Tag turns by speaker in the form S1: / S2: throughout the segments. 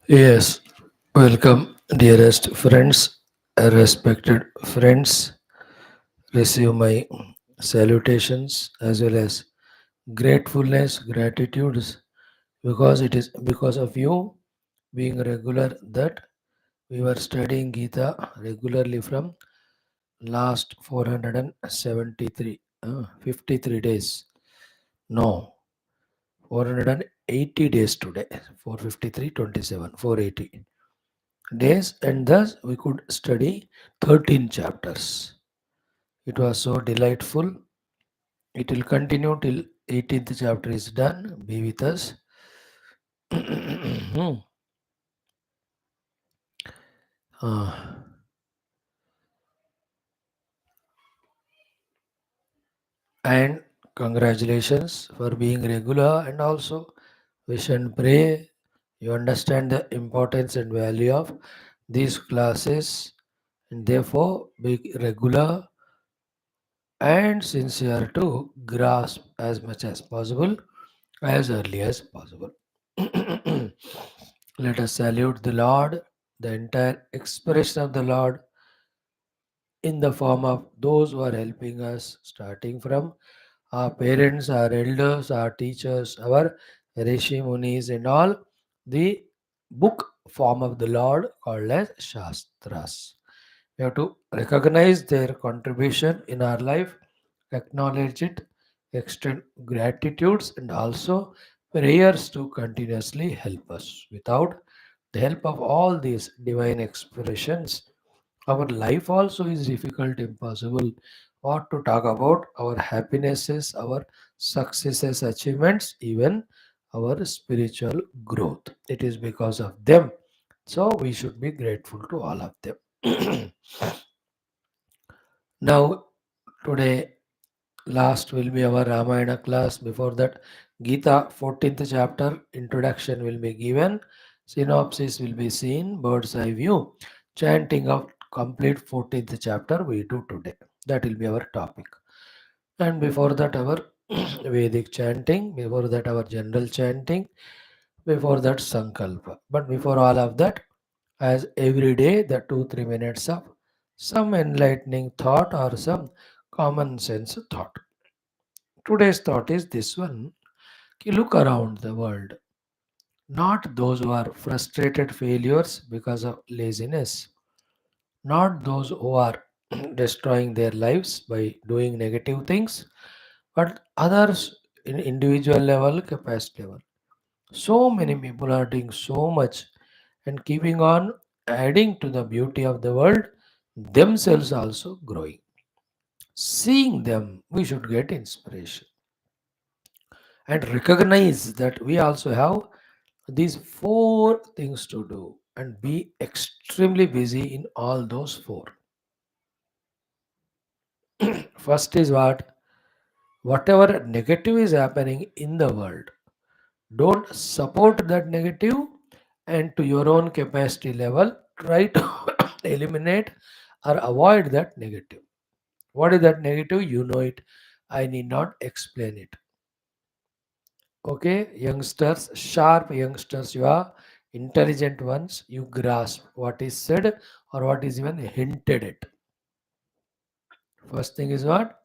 S1: Yes, welcome, dearest friends, respected friends. Receive my salutations as well as gratefulness, gratitudes, because it is because of you being regular that we were studying Gita regularly from last 473, 53 days. No, 480 days today, 453, 27, 480 days, and thus we could study 13 chapters. It was so delightful. It will continue till 18th chapter is done. Be with us. Uh, and congratulations for being regular, and also wish and pray you understand the importance and value of these classes, and therefore be regular and sincere to grasp as much as possible as early as possible. Let us salute the Lord, the entire expression of the Lord in the form of those who are helping us, starting from our parents, our elders, our teachers, our Rishi Munis, and all the book form of the Lord called as Shastras. We have to recognize their contribution in our life, acknowledge it, extend gratitudes, and also prayers to continuously help us. Without the help of all these divine expressions, our life also is difficult, impossible. What to talk about our happinesses, our successes, achievements, even our spiritual growth. It is because of them. So we should be grateful to all of them. Now, today, last will be our Ramayana class. Before that, Gita 14th chapter introduction will be given. Synopsis will be seen. Bird's eye view. Chanting of complete 14th chapter we do today. That will be our topic. And before that, our Vedic chanting. Before that, our general chanting. Before that, Sankalpa. But before all of that, as every day, the 2-3 minutes of some enlightening thought or some common sense thought. Today's thought is this one: ki look around the world, not those who are frustrated failures because of laziness, not those who are destroying their lives by doing negative things, but others in individual level, capacity level. So many people are doing so much and keeping on adding to the beauty of the world, themselves also growing. Seeing them, we should get inspiration and recognize that we also have these four things to do and be extremely busy in all those four. First is what? Whatever negative is happening in the world, don't support that negative, and to your own capacity level, try to eliminate or avoid that negative. What is that negative? You know it. I need not explain it. Okay, youngsters, sharp youngsters, you are intelligent ones, you grasp what is said or what is even hinted at. First thing is what?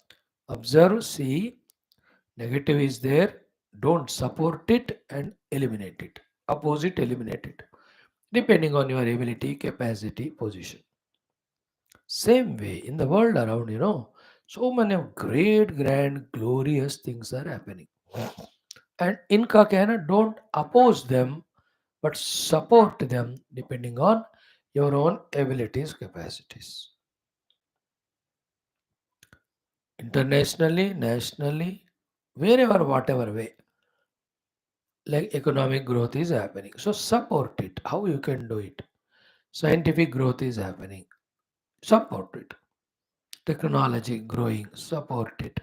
S1: Observe, see, negative is there, don't support it and eliminate it. Opposite, eliminate it. Depending on your ability, capacity, position. Same way in the world around, so many of great, grand, glorious things are happening. And in Kakana, don't oppose them but support them depending on your own abilities, capacities. Internationally, nationally, wherever, whatever way, like economic growth is happening. So support it. How you can do it? Scientific growth is happening. Support it. Technology growing. Support it.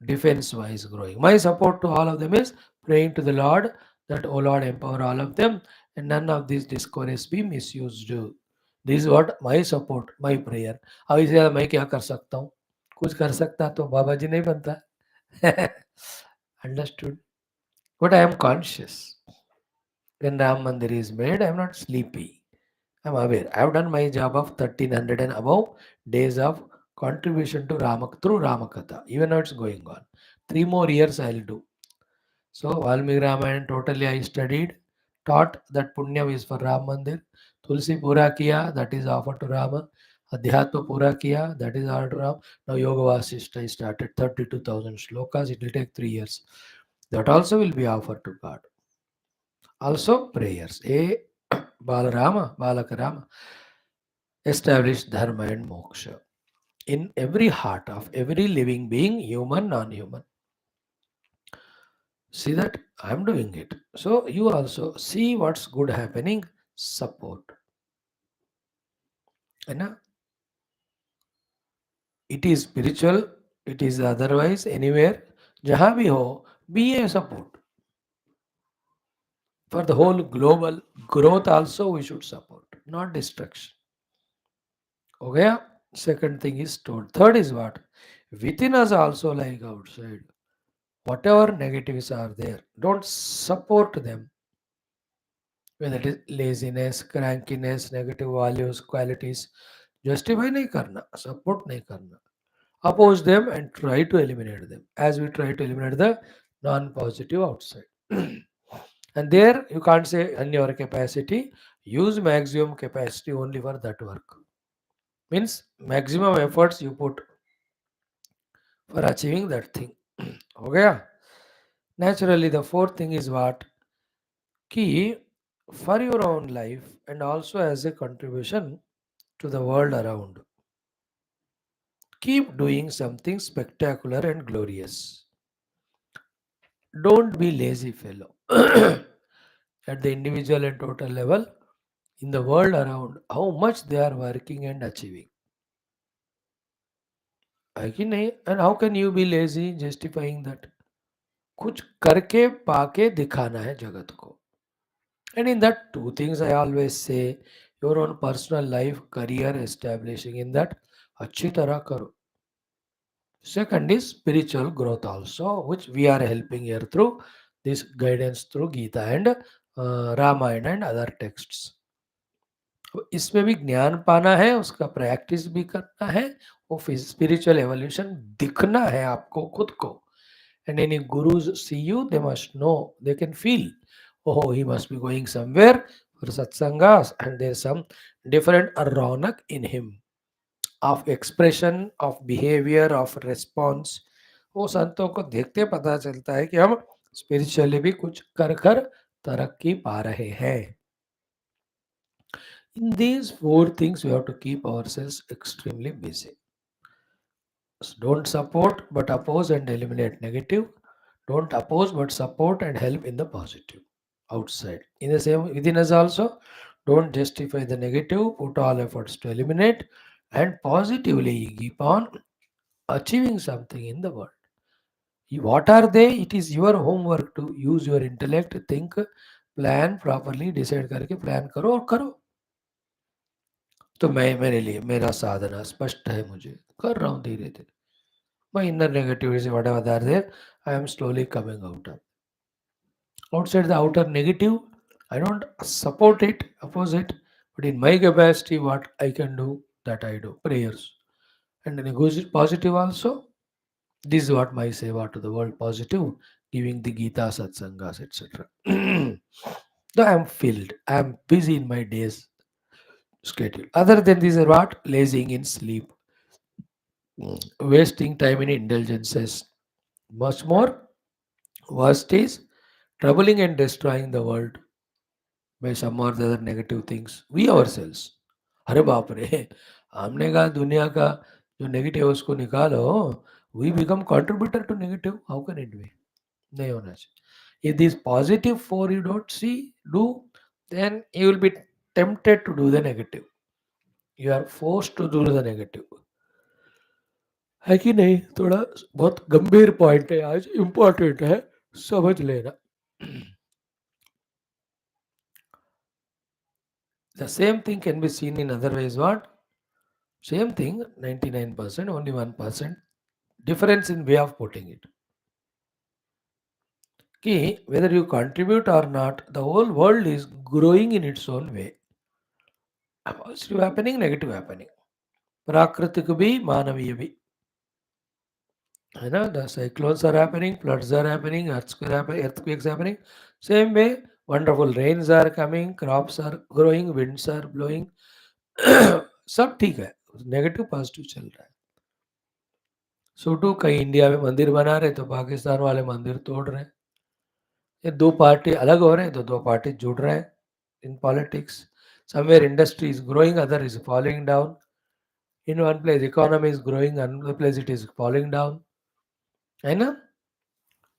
S1: Defense wise growing. My support to all of them is praying to the Lord that, oh Lord, empower all of them and none of these discourse be misused. This is what my support, my prayer. अब इससे ज़्यादा मैं क्या कर सकता हूँ? कुछ कर सकता तो बाबा जी नहीं बनता. Understood? But I am conscious. When Ram Mandir is made, I am not sleepy. I am aware. I have done my job of 1300 and above days of contribution to Rama through Ramakatha. Even now it's going on. 3 more years I will do. So Valmiki Ramayana totally I studied, taught that Punya is for Ram Mandir. Tulsi Pura Kiya, that is offered to Rama. Adhyatma Pura Kiya, that is offered to Ram. Now Yoga Vasishta I started 32,000 shlokas. It will take 3 years. That also will be offered to God. Also prayers. Balarama, Balakarama established Dharma and Moksha in every heart of every living being, human, non-human. See that I'm doing it. So you also see what's good happening, support. And it is spiritual, it is otherwise anywhere. Jahan bhi ho, be a support. For the whole global growth also we should support, not destruction. Okay? Second thing is told. Third is what? Within us also like outside. Whatever negatives are there, don't support them. Whether it is laziness, crankiness, negative values, qualities, justify नहीं करना, support नहीं करना. Oppose them and try to eliminate them as we try to eliminate the non-positive outside. And there you can't say in your capacity, use maximum capacity only for that work. Means maximum efforts you put for achieving that thing. Okay? Naturally, the fourth thing is what? Key for your own life and also as a contribution to the world around. Keep doing something spectacular and glorious. Don't be lazy, fellow. At the individual and total level, in the world around, how much they are working and achieving. है कि नहीं? And how can you be lazy justifying that? कुछ करके पाके दिखाना है जगत को. And in that, two things I always say, your own personal life, career establishing in that, अच्छी तरह करो. Second is spiritual growth also, which we are helping here through this guidance through Geetha and Ramayana and other texts. अब इसमें भी ज्ञान पाना है, उसका प्रैक्टिस भी करना है, वो स्पिरिचुअल एवोल्यूशन दिखना है आपको खुद को. And any gurus see you, they must know, they can feel, oh, he must be going somewhere for satsangas, and there's some different ronak in him of expression, of behavior, of response. वो संतों को देखते पता चलता है कि हम spiritually भी कुछ कर कर तरक्की पा रहे हैं. In these four things, we have to keep ourselves extremely busy. Don't support but oppose and eliminate negative. Don't oppose but support and help in the positive outside. In the same within us also, don't justify the negative, put all efforts to eliminate and positively keep on achieving something in the world. What are they? It is your homework to use your intellect, think, plan properly, decide करके plan करो और करो. तो मैं मेरे लिए मेरा साधना स्पष्ट है, मुझे कर रहा हूँ धीरे धीरे. My inner negativity, whatever they are there, I am slowly coming out of. Outside the outer negative, I don't support it, oppose it, but in my capacity, what I can do, that I do. Prayers. And negotiate positive also. This is what my seva to the world positive, giving the Gita, Satsangas, etc. Though I am filled, I am busy in my days schedule. Other than this, what? Lazing in sleep, wasting time in indulgences. Much more, worst is troubling and destroying the world by some or the other negative things. We ourselves. अरे बाप रे, हमने कहा दुनिया का जो negative है उसको निकालो. We become contributor to negative. How can it be? नहीं होना चाहिए. If this positive four you don't see, do, then you will be tempted to do the negative. You are forced to do the negative. है कि नहीं? थोड़ा बहुत गंभीर point है आज, इम्पोर्टेंट है, समझ लेना. The same thing can be seen in other ways. What? Same thing, 99%, only 1% difference in way of putting it. कि whether you contribute or not, the whole world is growing in its own way. Positive happening, negative happening. प्राकृतिक भी मानवीय भी है ना. The cyclones are happening, floods are happening, earthquakes happening. Same way, wonderful rains are coming, crops are growing, winds are blowing. सब ठीक है, negative positive चल रहा है. सूटू कहीं इंडिया में मंदिर बना रहे तो पाकिस्तान वाले मंदिर तोड़ रहे हैं. ये दो पार्टी अलग हो रहे हैं तो दो पार्टी जुड़ रहे हैं in politics. Somewhere industry is growing, other is falling down. In one place economy is growing, another place it is falling down. है ना.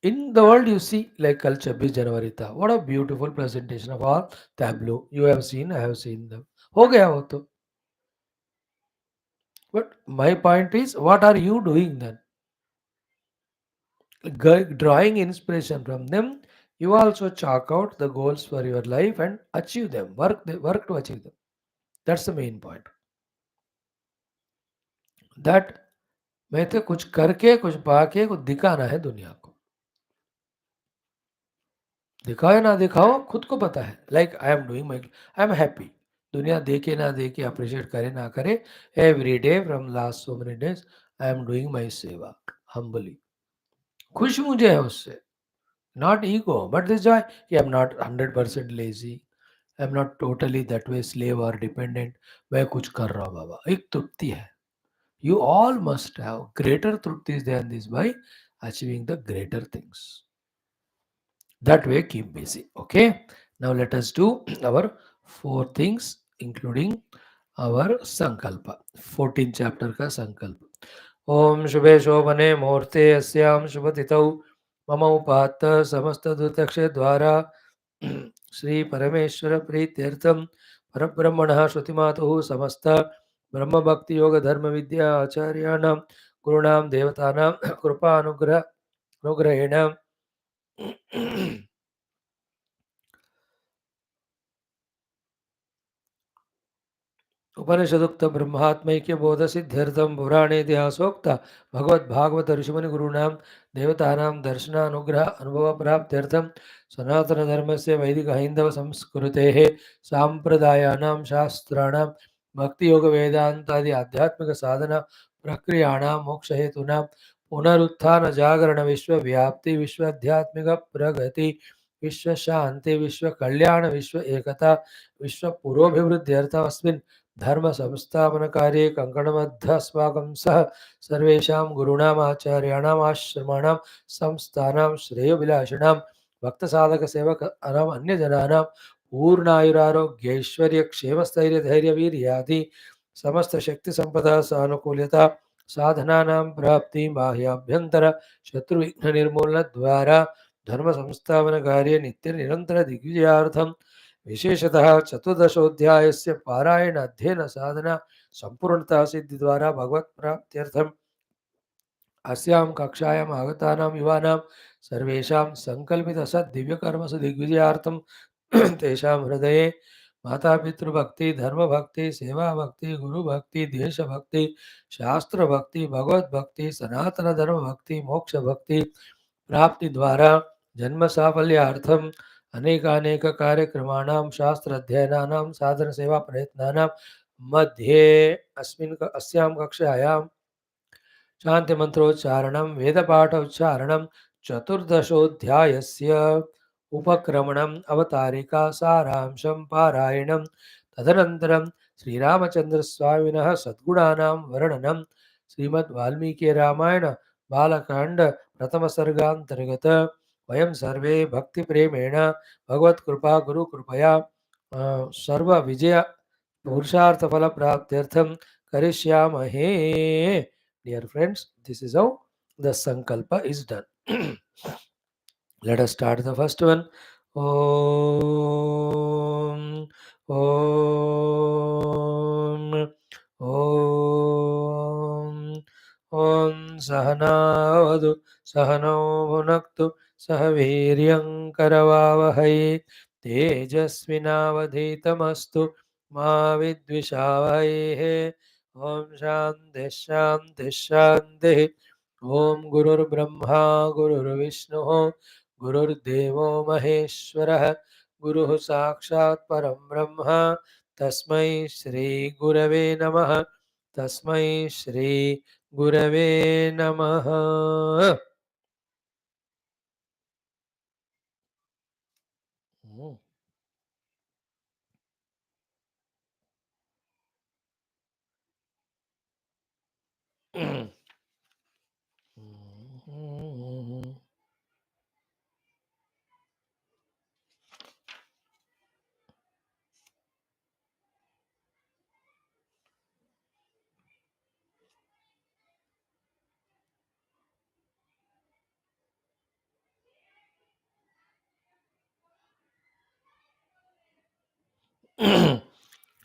S1: In the world you see like कल 26 जनवरी था. What a beautiful presentation of all tableau. You have seen, I have seen them. हो गया वो तो. But my point is, what are you doing then? Drawing inspiration from them, you also chalk out the goals for your life and achieve them. Work to achieve them. That's the main point. That मैं तो कुछ करके कुछ पाके कुछ दिखाना है दुनिया को. दिखाओ या ना दिखाओ खुद को पता है. Like I am doing my, I am happy. दुनिया देखे ना देखे, अप्रिशिएट करे ना करे, every day from last so many days I am doing my seva humbly. खुश मुझे है उससे. Not ego but this joy कि I am not 100% lazy. I am not totally that way slave और डिपेंडेंट. मैं कुछ कर रहा हूँ बाबा, एक तृप्ति है. You all must have greater truptis than this by achieving the greater things. That way, keep busy. Okay. Now let us do our 4 things, including our sankalpa. 14th chapter ka sankalpa. Om Shubhe Shobhane Murte Asyam Shubhatitau Mama Upata Samasta Dutakshe Dwara Sri Parameshwara Prityartham Parabrahmana Shrutimatu Samasta Brahma Bhakti Yoga Dharma Vidya Acharyanam Gurunam Devatanam Krupa Anugrahenam उपनिषदुक्त ब्रह्मात्मैक्य बोध सिद्ध्यर्थम पुराणे इतिहासोक्त भगवद्भागवत ऋषिमुनि गुरूणां देवतानां दर्शनानुग्रह अनुभव प्राप्त्यर्थम सनातन धर्म से वैदिक हैंदव संस्कृतेः सांप्रदायानां शास्त्राणां भक्ति योग वेदांत आदि आध्यात्मिक साधना प्रक्रियाणां मोक्ष हेतूनां पुनरुत्थान जागरण विश्व व्याप्ति विश्व आध्यात्मिक प्रगति विश्व शांति विश्व कल्याण विश्व एकता विश्व पुरोभिवृद्ध्यर्थमस्मिन् धर्म संस्थापन कार्ये कंकणबद्धस्माकं सह सर्वेषां गुरूणाम् आचार्याणाम् आश्रमाणां संस्थानां श्रेयोभिलाषिणां भक्तसाधकसेवकानाम् अन्यजनानां पूर्णायुरारोग्यैश्वर्य क्षेमस्थैर्यधैर्यवीर्यादि समस्त शक्ति संपदा सानुकूल्यता साधनानां प्राप्ति बाह्याभ्यंतर शत्रुविघ्न निर्मूलन द्वारा धर्म संस्थापन कार्य नित्य निरंतर दिग्विजयार्थम विशेषतः चतुर्दशोध्यायस्य पारायण अध्ययन साधना संपूर्णता सिद्धि द्वारा भगवत् प्राप्त्यर्थम अस्यां कक्षायाम् आगतानां युवानां सर्वेषां संकल्पित सद् दिव्यकर्मसु दिग्विजयार्थं तेषां हृदये मातापितृभक्ति धर्मभक्ति सेवाभक्ति गुरुभक्ति देशभक्ति शास्त्रभक्ति भगवद्भक्ति सनातन धर्मभक्ति मोक्षभक्ति प्राप्ति द्वारा जन्म साफल्यार्थम अनेकानेक कार्यक्रमाणां शास्त्र अध्ययनानां साधन सेवा प्रयत्नानां मध्ये अस्यां कक्षायां शांति मंत्रोच्चारणं वेदपाठ उच्चारणं चतुर्दशोध्यायस्य उपक्रमणम् अवतारिका सारांशं पारायणं तदनन्तरं श्रीरामचन्द्रस्वामिनः सद्गुणानां वर्णनं श्रीमद् वाल्मीकि रामायण बालकांड प्रथम सर्गांतर्गत वयं सर्वे भक्तिप्रेमेण भगवत्कृपा गुरुकृपया सर्व विजय पुरुषार्थफल प्राप्त्यर्थं करिष्यामहे. Dear friends, this is how the sankalpa is done. Let us start the first one. Om Om Om Om Sahanavadu Sahano Bhunaktu Sahaviryam Karavavahai Tejasvinavadhitamastu Ma Vidvishavai. Om Shanti शांति शांति. ओम गुरुर्ब्रह्मा गुरुर्विष्णु गुरुर्देवो महेश्वरः गुरुः साक्षात् परं ब्रह्म तस्मै श्रीगुरवे नमः तस्मै श्रीगुरवे नमः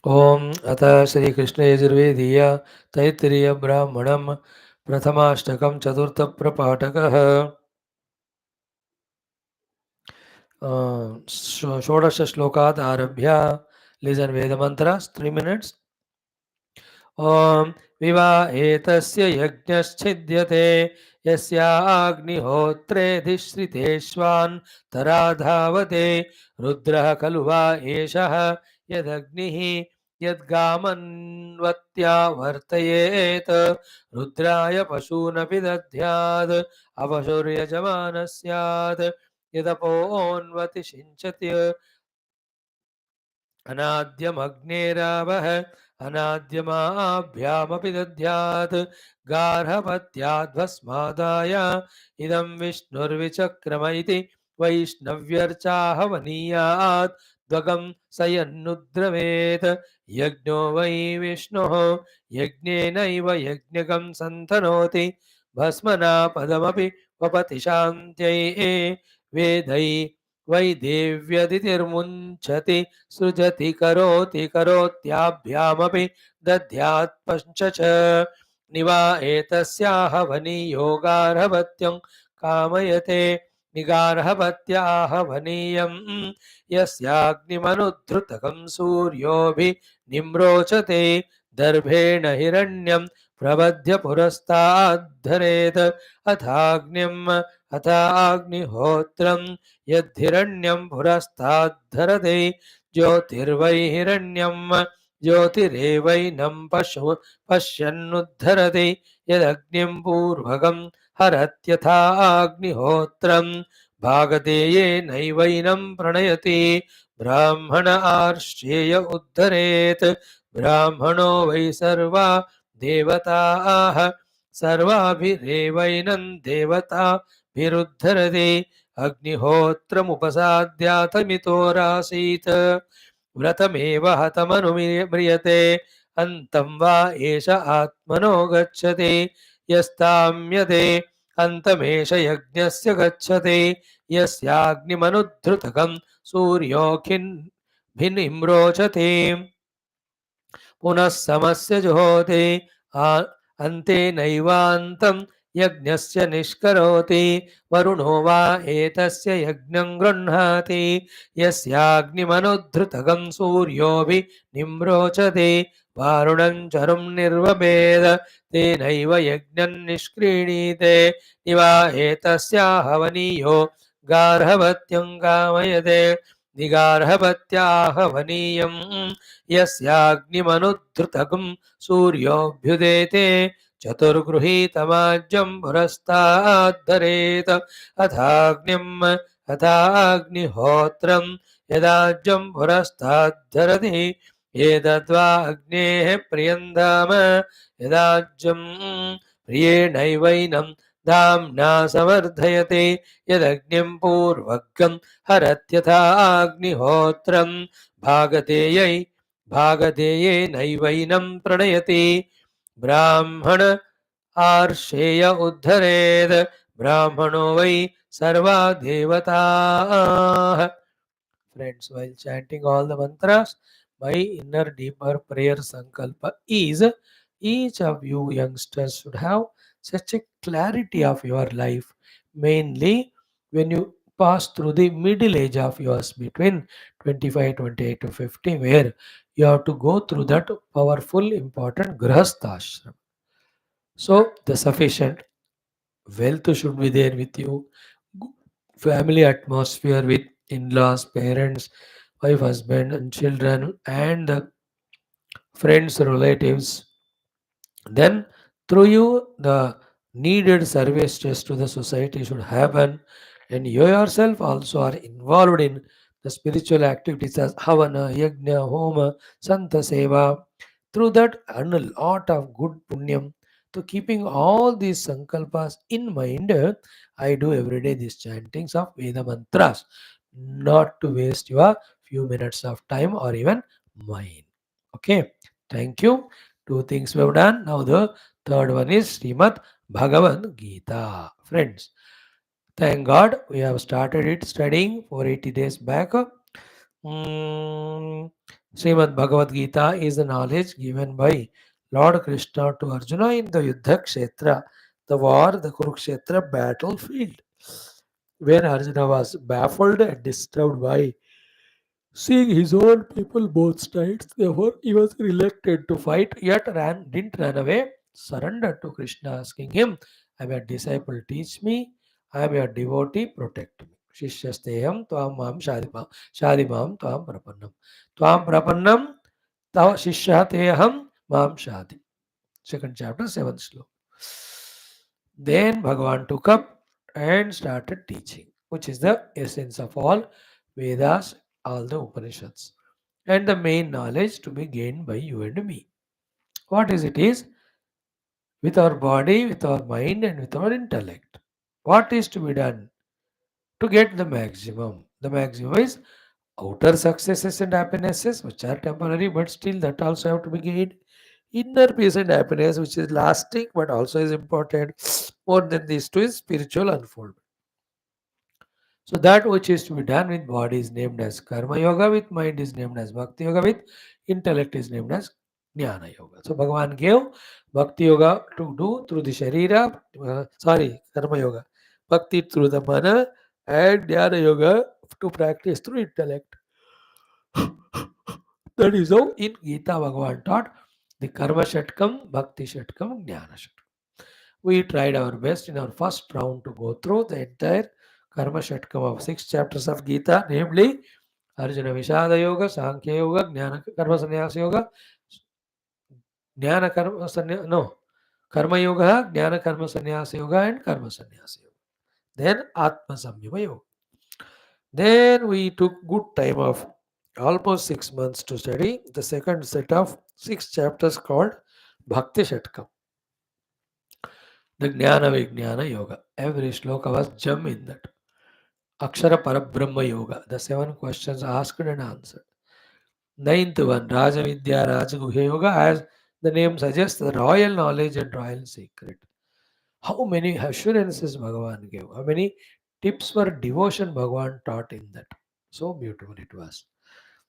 S1: ओम अथ श्री कृष्ण यजुर्वेदीय तैत्तिरीय ब्राह्मणम प्रथमाष्टकं चतुर्थ प्रपाठकः षोडश श्लोकात् आरभ्य लिजन वेद मंत्र 3 minutes ओम विवाहेतस्य यज्ञश्चिद्यते यस्याग्निहोत्रेधिश्रितेष्वान् तराधावते रुद्रः खलु वा एषः यदग्निः यद्गामन्वत्या वर्तयेत रुद्राय पशूनपि दद्यात् अपशुर्यजमानः स्यात् यदपोन्वति सिञ्चति अनाद्यमग्नेरावः अनाद्यमाभ्यामपि दद्यात् गार्हपत्याद्भस्मादाय इदं विष्णुर्विचक्रम इति वैष्णव्यर्चाहवनीयात् द्वगं स यन्नुद्रवेत् यज्ञो वै विष्णुः यज्ञेनैव यज्ञकं सन्तनोति भस्मना पदमपि वपति शान्त्यै वेदै वै देव्यदितिर्मुञ्चति सृजति करोति करोत्याभ्यामपि दद्यात् पञ्च च निवा एतस्याः वनीयोगार्हवत्यं कामयते निगार्हवत्याः वनीयं यस्याग्निमनुद्धृतकं सूर्योऽभिनिम्रोचते दर्भेण हिरण्यं प्रबध्य पुरस्ताद्धरेत् अथाग्निम् अथाग्निहोत्रं यद्धिरण्यं पुरस्ताद्धरते ज्योतिर्वै हिरण्यं ज्योतिरेवैनं पश्यन्नुद्धरति यदग्निं पूर्वकं हरत्यथाग्निहोत्रं भागधेयेनैवैनं प्रणयति ब्राह्मण आर्ष्येय उद्धरेत् ब्राह्मणो वै सर्वा देवताः सर्वाभिरेवैनं देवताभिरुद्धरति अग्निहोत्रमुपसाद्यातमितोरासीत् व्रतमेव हतमनुम्रियते अन्तं वा एष आत्मनो गच्छति यस्ताम्यते अन्तमेष यज्ञस्य गच्छति यस्याग्निमनुद्धृतकं सूर्योऽखिन्भिनिम्रोचते पुनः समस्य जुहोति अन्ते नैवान्तं यज्ञस्य निष्करोति वरुणो वा एतस्य यज्ञं गृह्णाति यस्याग्निमनुद्धृतकं सूर्योऽभिनिम्रोचते वारुणं चरुं निर्वपेद तेनैव यज्ञं निष्क्रीणीते निवा एतस्याः वनीयो गार्हवत्यं कामयते निगार्हवत्याः वनीयं यस्याग्निमनुद्धृतकं सूर्योऽभ्युदेते चतुर्गृहीतमाज्यं पुरस्ताद्धरेत् अथाग्निम् अथाग्निहोत्रं यदाज्यं पुरस्ताद्धरति एतद्वा अग्नेः प्रियन्धाम यदाज्यं प्रियेणैवैनं धाम्ना समर्थयते यदग्निं पूर्वकं हरत्यथाग्निहोत्रं भागधेयेनैवैनं प्रणयति ब्राह्मण आर्षेय उद्धरेत् ब्राह्मणो वै सर्वा देवताः. Friends, while chanting all the mantras, my inner deeper prayer sankalpa is each of you youngsters should have such a clarity of your life, mainly when you pass through the middle age of yours between 25, 28 to 50, where you have to go through that powerful, important grahasthashram. So, the sufficient wealth should be there with you, family atmosphere with in-laws, parents, wife, husband, and children, and the friends, relatives. Then, through you, the needed services to the society should happen, and you yourself also are involved in the spiritual activities as Havana, Yajna, Homa, Santa Seva. Through that, earn a lot of good punyam. So, keeping all these sankalpas in mind, I do every day these chantings of Veda mantras, not to waste your few minutes of time or even mine. Okay, thank you. Two things we have done. Now the third one is Srimad Bhagavad Gita. Friends, thank God we have started it studying for 80 days back. Srimad Bhagavad Gita is the knowledge given by Lord Krishna to Arjuna in the Yuddha Kshetra, the war, the Kurukshetra battlefield, where Arjuna was baffled and disturbed by seeing his own people both sides, therefore he was reluctant to fight, yet didn't run away, surrendered to Krishna, asking him, I am your disciple, teach me, I am your devotee, protect me. Shishyasteham tvam mam shadimam tvam prapannam. Tvam prapannam tav shishyateham mam shadi. Second chapter, 7th sloka. Then Bhagavan took up and started teaching, which is the essence of all Vedas, all the Upanishads, and the main knowledge to be gained by you and me. What is it is? With our body, with our mind, and with our intellect. What is to be done to get the maximum? The maximum is outer successes and happinesses, which are temporary, but still that also have to be gained. Inner peace and happiness, which is lasting, but also is important. More than these two is spiritual unfoldment. So that which is to be done with body is named as karma yoga, with mind is named as bhakti yoga, with intellect is named as jnana yoga. So Bhagavan gave bhakti yoga to do through the sharira, karma yoga, bhakti through the mana, and jnana yoga to practice through intellect. That is how in Gita Bhagavan taught the karma shatkam, bhakti shatkam, jnana shatkam. We tried our best in our first round to go through the entire Karma Shatkam of 6 chapters of Gita, namely Arjuna Vishada Yoga, Sankhya Yoga, Jnana Karma Sannyasa Yoga, Jnana Karma Sannyasa, no, Karma Yoga, Jnana Karma Sannyasa Yoga, and Karma Sannyasa Yoga. Then Atma Samyama Yoga. Then we took good time of almost 6 months to study the second set of 6 chapters called Bhakti Shatkam. The Jnana Vijnana Yoga. Every shloka was gem in that. Akshara Parabrahma Yoga. The 7 questions asked and answered. Ninth one, Raja Vidya Rajaguhya Yoga, as the name suggests, the royal knowledge and royal secret. How many assurances Bhagavan gave? How many tips for devotion Bhagavan taught in that? So beautiful it was.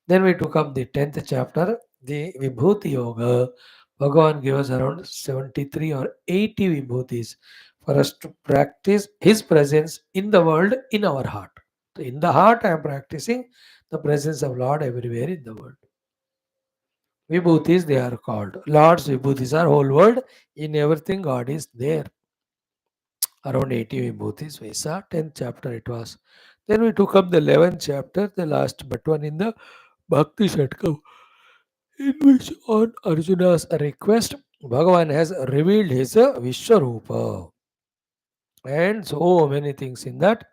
S1: Then we took up the 10th chapter, the Vibhuti Yoga. Bhagavan gave us around 73 or 80 Vibhutis for us to practice His presence in the world, in our heart. So in the heart, I am practicing the presence of Lord everywhere in the world. Vibhutis, they are called. Lord's Vibhutis are whole world. In everything, God is there. Around 80 Vibhutis, we saw 10th chapter it was. Then we took up the 11th chapter, the last but one in the Bhakti Shatkam, in which on Arjuna's request, Bhagavan has revealed his Vishwarupa. And so many things in that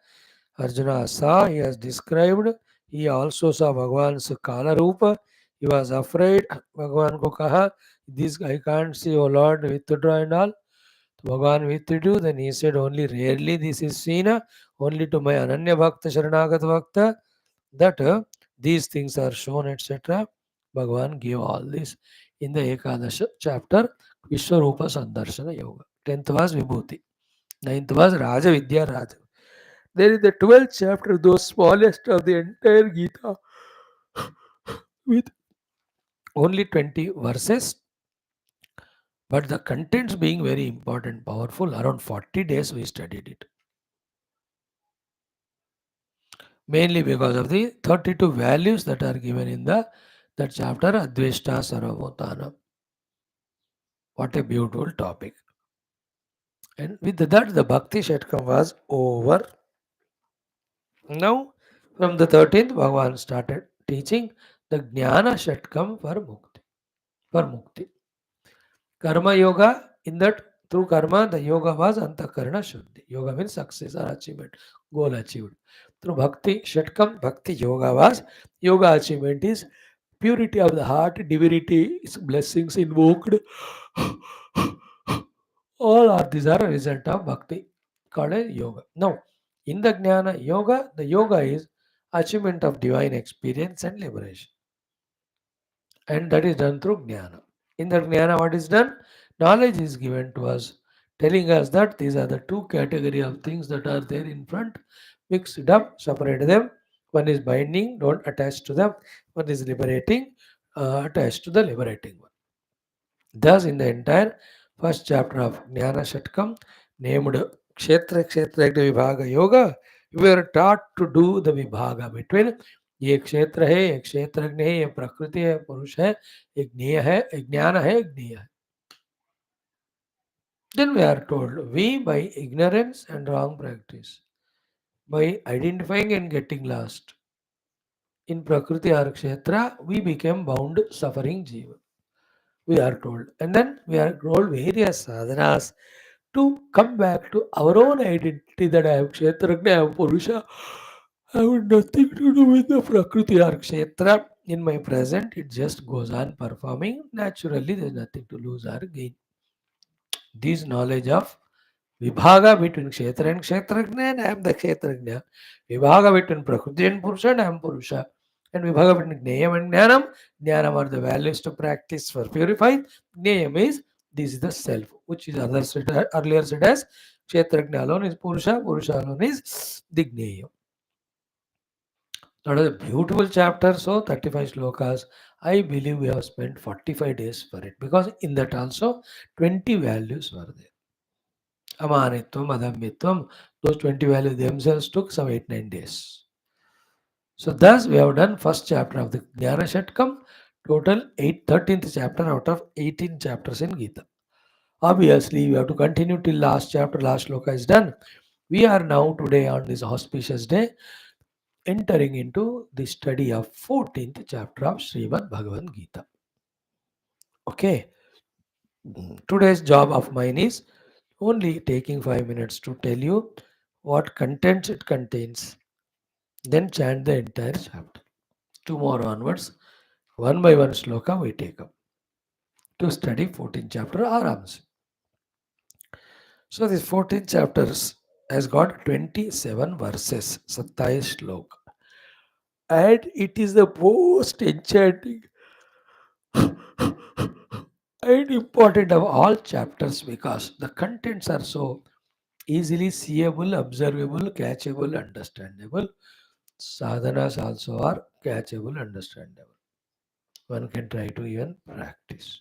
S1: Arjuna saw, he has described. He also saw Bhagavan's Kala Rupa. He was afraid. Bhagavan ko kaha, this I can't see, O Lord, withdraw and all. Bhagavan withdrew. Then he said, only rarely this is seen, only to my Ananya Bhakta, Sharanagata Bhakta, that these things are shown, etc. Bhagavan gave all this in the Ekadasha chapter, Vishwarupa Sandarshana Yoga. 10th was Vibhuti. 9th was Raja Vidya Raja. There is the 12th chapter, those smallest of the entire Gita, with only 20 verses, but the contents being very important, powerful. Around 40 days we studied it. Mainly because of the 32 values that are given in that chapter, Adveshta Sarvabhutana. What a beautiful topic. And with that, the Bhakti Shatkam was over. Now, from the 13th, Bhagavan started teaching the Jnana Shatkam for Mukti. For Mukti. Karma Yoga, in that through karma, the yoga was Antakarana Shuddhi. Yoga means success or achievement, goal achieved. Through Bhakti, Shatkam, Bhakti Yoga was, yoga achievement is purity of the heart, divinity, blessings invoked. All are these are a result of bhakti called as yoga. Now, in the jnana yoga, the yoga is achievement of divine experience and liberation, and that is done through jnana. In the jnana, what is done? Knowledge is given to us, telling us that these are the two category of things that are there in front. Mix it up, separate them. One is binding, don't attach to them. One is liberating, attached to the liberating one. Thus, in the entire first chapter of Jnana Shatkam, named Kshetra Kshetra Vibhaga Yoga, we are taught to do the Vibhaga between ये क्षेत्र है, ये क्षेत्रज्ञ है, ये प्रकृति है, पुरुष है, एक ज्ञेय है, एक ज्ञान है, एक ज्ञेय है. Then we are told, we by ignorance and wrong practice, by identifying and getting lost in Prakriti or Kshetra, we became bound, suffering Jiva. We are told. And then we are told various sadhanas to come back to our own identity that I am Kshetrajna, I am Purusha. I have nothing to do with the Prakriti or Kshetra. In my present, it just goes on performing. Naturally, there is nothing to lose or gain. This knowledge of Vibhaga between Kshetra and Kshetrajna, and I am the Kshetrajna. Vibhaga between Prakriti and Purusha, and I am Purusha. And Vibhaga between Gneyam and Jnanam. Jnanam are the values to practice for purifying. Gneyam is this is the self, which is earlier said as Kshetrajna alone is Purusha, Purusha alone is the Gneyam. That was a beautiful chapter. So 35 slokas. I believe we have spent 45 days for it because in that also 20 values were there. Amanitvam, Adamyitvam, those 20 values themselves took some 8-9 days. So thus we have done first chapter of the Jnana Shatkam, total 13th chapter out of 18 chapters in Gita. Obviously, we have to continue till last chapter, last sloka is done. We are now today on this auspicious day entering into the study of 14th chapter of Srimad Bhagavad Gita. Okay, today's job of mine is only taking 5 minutes to tell you what contents it contains, then chant the entire chapter. Tomorrow onwards, one by one sloka we take up to study 14th chapter Arams. So this 14th chapters has got 27 verses, 27 slok. And it is the most enchanting and important of all chapters because the contents are so easily seeable, observable, catchable, understandable. Sadhanas also are catchable, understandable. One can try to even practice.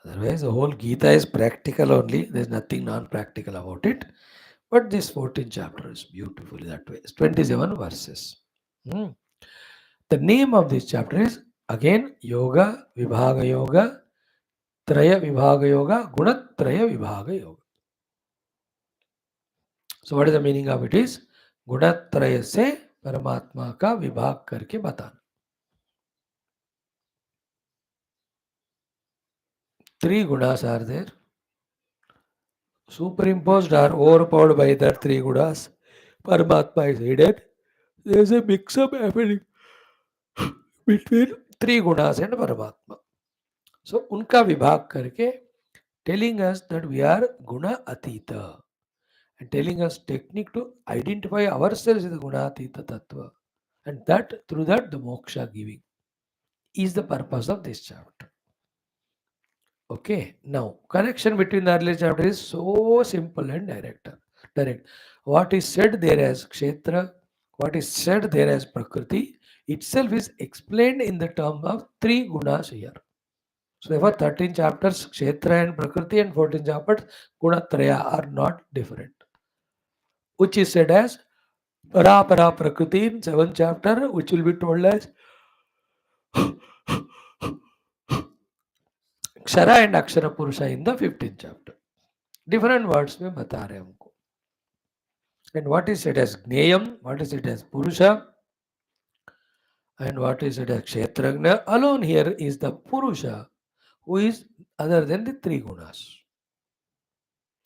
S1: Otherwise, the whole Gita is practical only. There's nothing non-practical about it. But this 14th chapter is beautiful that way. It's 27 verses. Hmm. The name of this chapter is again Yoga, Vibhaga Yoga, Traya Vibhaga Yoga, Gunatraya Vibhaga Yoga. So what is the meaning of it is गुणत्रय से परमात्मा का विभाग करके बताना. Three gunas are there, superimposed or overpowered by that three gunas. Paramatma is hidden. There is a mix-up happening between three gunas and Paramatma. So उनका विभाग करके telling us that we are guna atita and telling us technique to identify ourselves as the guna atita tattva, and that through that the moksha giving is the purpose of this chapter. Okay, now connection between the earlier chapter is so simple and direct. Direct. What is said there as kshetra, what is said there as prakriti, itself is explained in the term of three gunas here. So therefore 13 chapters kshetra and prakriti and 14 chapters gunatraya are not different. Which is said as para prakriti in 7th chapter, which will be told as Kshara and Akshara Purusha in the 15th chapter. Different words में बता रहे हैं हमको. And what is it as Gneyam? What is it as Purusha? And what is it as Kshetragna? Alone here is the Purusha, who is other than the three gunas.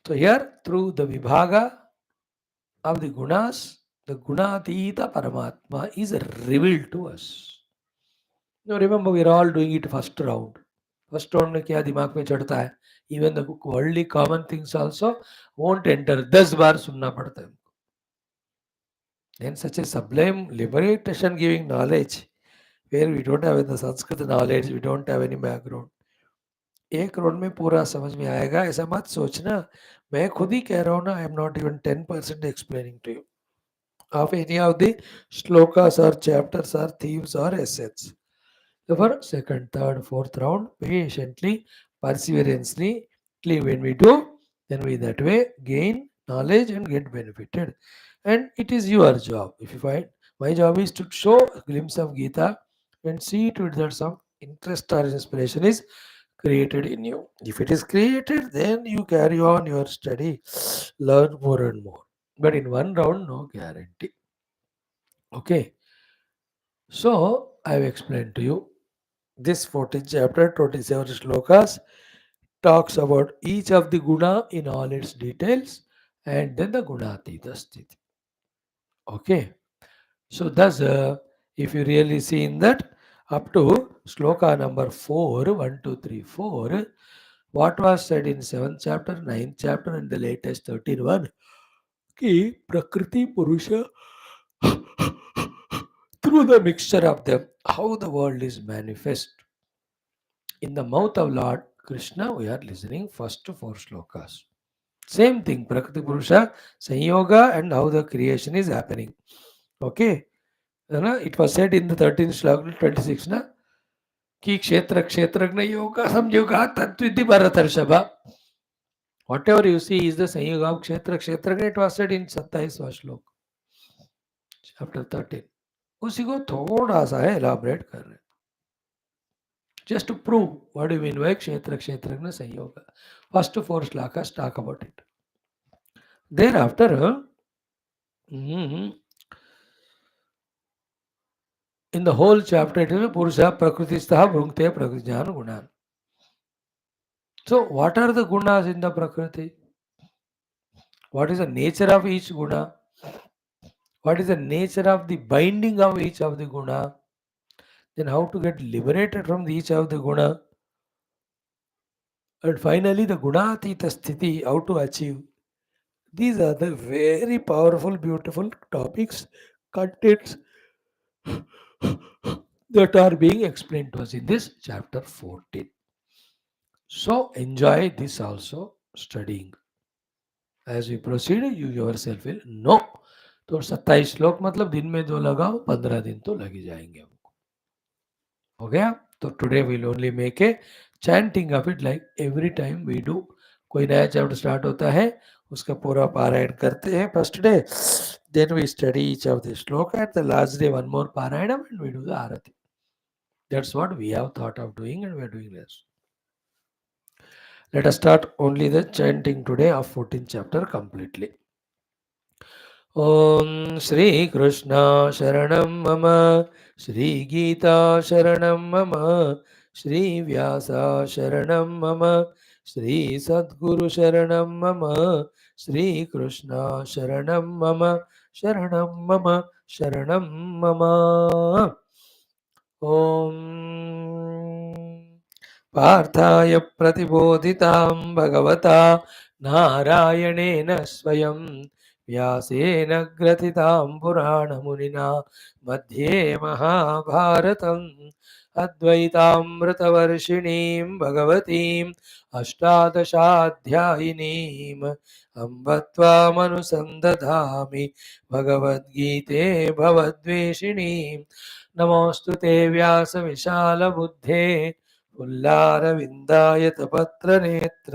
S1: So here, through the Vibhaga of the gunas, the Gunatita Paramatma is revealed to us. Now remember, we are all doing it first round. First round में क्या दिमाग में चढ़ता है, even the worldly common things also won't enter, 10 बार सुनना पड़ता है. Then such a sublime liberation giving knowledge where we don't have the Sanskrit knowledge, we don't have any background. एक राउंड में पूरा समझ में आएगा ऐसा मत सोचना. मैं खुद ही कह रहा हूँ ना, I am not even 10% explaining to you of any of the shlokas or chapters or themes or essays. So for second, third, fourth round, patiently, perseverantly, when we do, then we that way gain knowledge and get benefited. And it is your job. If you find my job is to show a glimpse of Gita and see to it that some interest or inspiration is created in you. If it is created, then you carry on your study, learn more and more. But in one round, no guarantee. Okay. So I have explained to you this 14th chapter, 27 shlokas, talks about each of the guna in all its details and then the gunatita sthiti. Okay. So thus, if you really see in that, up to shloka number 4, 1, 2, 3, 4, what was said in 7th chapter, 9th chapter and the latest 13th one, ki Prakriti Purusha, through the mixture of them, how the world is manifest. In the mouth of Lord Krishna, we are listening first to 4 shlokas. Same thing, Prakriti Purusha, Sanyoga, and how the creation is happening. Okay. It was said in the 13th shloka, 26, na? Ki kshetra kshetragna yoga samyoga tatvidhi bharatarshava. Whatever you see is the Sanyoga of kshetra kshetragna. It was said in 27वां श्लोक, chapter 13. उसी को थोड़ा सा है elaborate कर रहे हैं. Just to prove what do you mean by kshetra kshetragna sanyoga. First 4 shlokas talk about it. Thereafter, in the whole chapter, it is Purusha Prakritistaha Bhrungte Prakritijan Gunan. So, what are the gunas in the Prakriti? What is the nature of each guna? What is the nature of the binding of each of the guna? Then how to get liberated from each of the guna? And finally, the gunatita sthiti, how to achieve. These are the very powerful, beautiful topics, contents that are being explained to us in this chapter 14. So enjoy this also studying. As we proceed, you yourself will know. तो 27 श्लोक मतलब दिन में 2 लगाओ, 15 दिन तो लग ही जाएंगे हमको. हो गया? तो today will only make a chanting of it like every time we do. कोई नया चैप्टर स्टार्ट होता है, उसका पूरा पारायण करते हैं first day, then we study each of the shloka, and the last day one more parayanam and we do the arati. That's what we have thought of doing and we are doing this. Let us start only the chanting today of 14th chapter completely. Om Shri Krishna Sharanam Mama, Shri Geetha Sharanam Mama, Shri Vyasa Sharanam Mama, Shri Sadguru Sharanam Mama, Shri Krishna Sharanam Mama, Sharanam Mama, Sharanam Mama. Om पार्थाय प्रतिबोधितां भगवता नारायणेन स्वयं व्यासेन ग्रथितां पुराणमुनिना मध्ये महाभारतम् अद्वैतामृतवर्षिणीं भगवतीम् अष्टादशाध्यायिनीम् अम्ब त्वामनुसन्दधामि भगवद्गीते भवद्वेषिणीम् नमोऽस्तु ते व्यासविशालबुद्धे पुल्लारविन्दायतपत्रनेत्र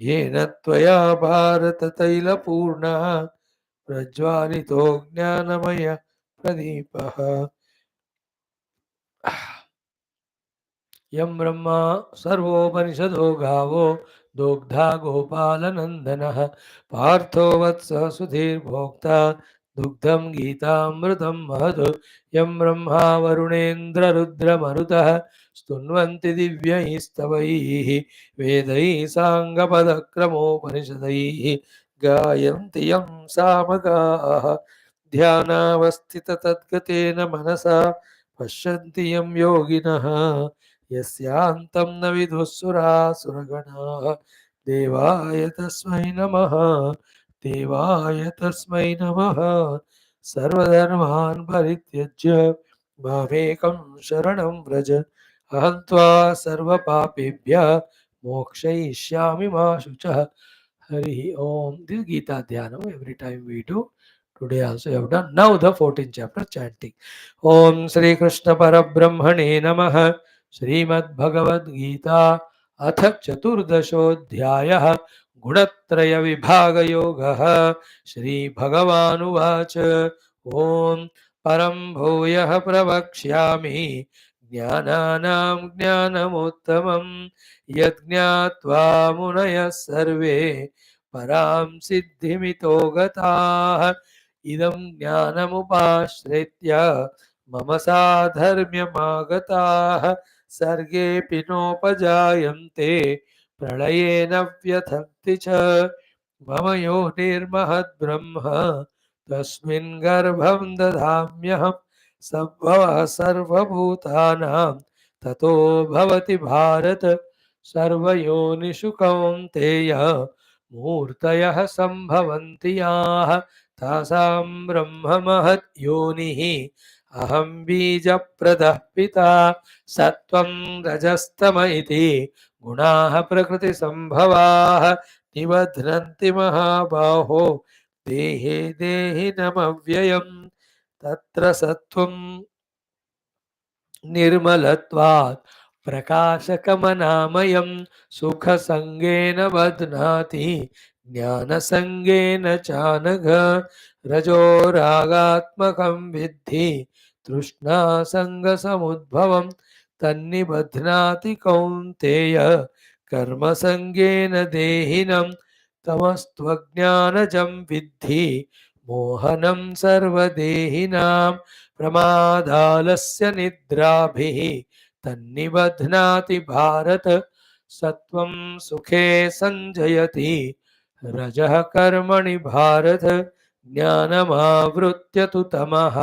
S1: येन त्वया भारततैलपूर्णः प्रज्वालितो ज्ञानमय प्रदीपः. यं ब्रह्मा सर्वोपनिषदो गावो दुग्धा गोपालनन्दनः पार्थो वत्सः सुधीर्भोक्ता दुग्धं गीतामृतं महत् यं ब्रह्मा वरुणेन्द्ररुद्रमरुतः स्तुन्वन्ति दिव्यैस्तवैः वेदैः साङ्गपदक्रमोपनिषदैः गायन्ति यं सामगाः ध्यानावस्थिततद्गतेन मनसा पश्यन्ति यं योगिनः यस्यान्तं न विदुःसुरासुरगणाः देवाय तस्मै नमः देवाय तस्मै नमः सर्वधर्मान् परित्यज्य मामेकं शरणं व्रज अहं त्वा सर्वपापेभ्यः मोक्षयिष्यामि मा शुचः Hari Om. This Gita Dhyanam every time we do. Today also you have done. Now the 14th chapter chanting. Om Shri Krishna Parabrahmane Namaha. Srimad Bhagavad Gita अथ चतुर्दशोऽध्यायः गुणत्रय विभाग योगः श्रीभगवानुवाच ओम परं भूयः प्रवक्ष्यामि ज्ञानानां ज्ञानमुत्तमम् यज्ञात्वा मुनयः सर्वे परां सिद्धिमितो गताः इदं ज्ञानमुपाश्रित्य मम साधर्म्यमागताः सर्गेऽपि नोपजायन्ते प्रलये न व्यथन्ति च मम योनिर्महद्ब्रह्म तस्मिन् गर्भं दधाम्यहं सम्भवः सर्वभूतानां ततो भवति भारत सर्वयोनिषु कौन्तेय मूर्तयः सम्भवन्ति याः तासां ब्रह्म महत् योनिः अहं बीजप्रदः पिता सत्त्वं रजस्तम इति गुणाः प्रकृतिसम्भवाः निबध्नन्ति महाबाहो देहे देहिनमव्ययम् तत्र सत्त्वं निर्मलत्वात् प्रकाशकमनामयं सुखसङ्गेन बध्नाति ज्ञानसङ्गेन चानघ रजो रागात्मकं विद्धि तृष्णासङ्गसमुद्भवं तन्निबध्नाति कौन्तेय कर्मसङ्गेन देहिनं तमस्त्वज्ञानजं विद्धि मोहनं सर्वदेहिनां प्रमादालस्य निद्राभिः तन्निबध्नाति भारत सत्वं सुखे संजयति रजः कर्मणि भारत ज्ञानमावृत्य तु तमः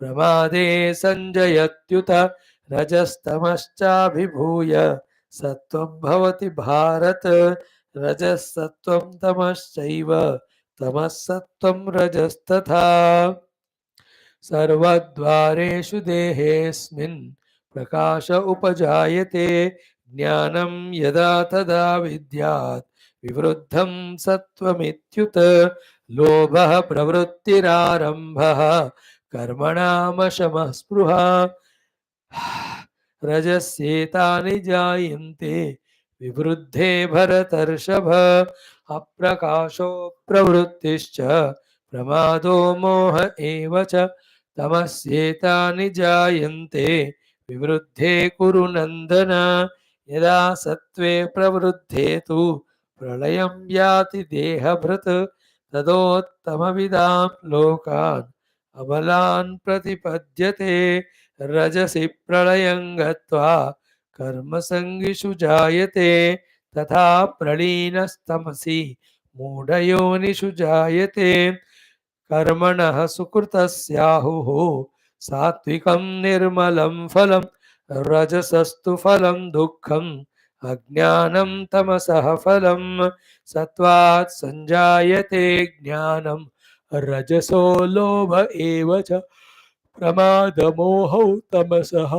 S1: प्रमादे संजयत्युत रजस्तमश्चाभिभूय सत्वं भवति भारत रजः सत्वं तमश्चैव तमः सत्वं रजस्तथा सर्वद्वारेषु देहेऽस्मिन् प्रकाश उपजायते ज्ञानं यदा तदा विद्यात् विवृद्धं सत्त्वमित्युत लोभः प्रवृत्तिरारम्भः कर्मणामशमः स्पृहा रजस्येतानि जायन्ते विवृद्धे भरतर्षभ अप्रकाशो प्रवृत्तिश्च प्रमादो मोह एव च तमस्येतानि जायन्ते विवृद्धे कुरु नन्दन यदा सत्त्वे प्रवृद्धे तु प्रलयं याति देहभृत् तदोत्तमविदां लोकान् अबलान् प्रतिपद्यते रजसि प्रलयं गत्वा कर्मसङ्गिषु जायते तथा प्रलीनस्तमसि मूढयोनिषु जायते कर्मणः सुकृतस्याहुः सात्विकं निर्मलं फलं रजसस्तु फलं दुःखम् अज्ञानं तमसः फलं सत्त्वात् संजायते ज्ञानं रजसो लोभ एव च प्रमादमोहौ तमसः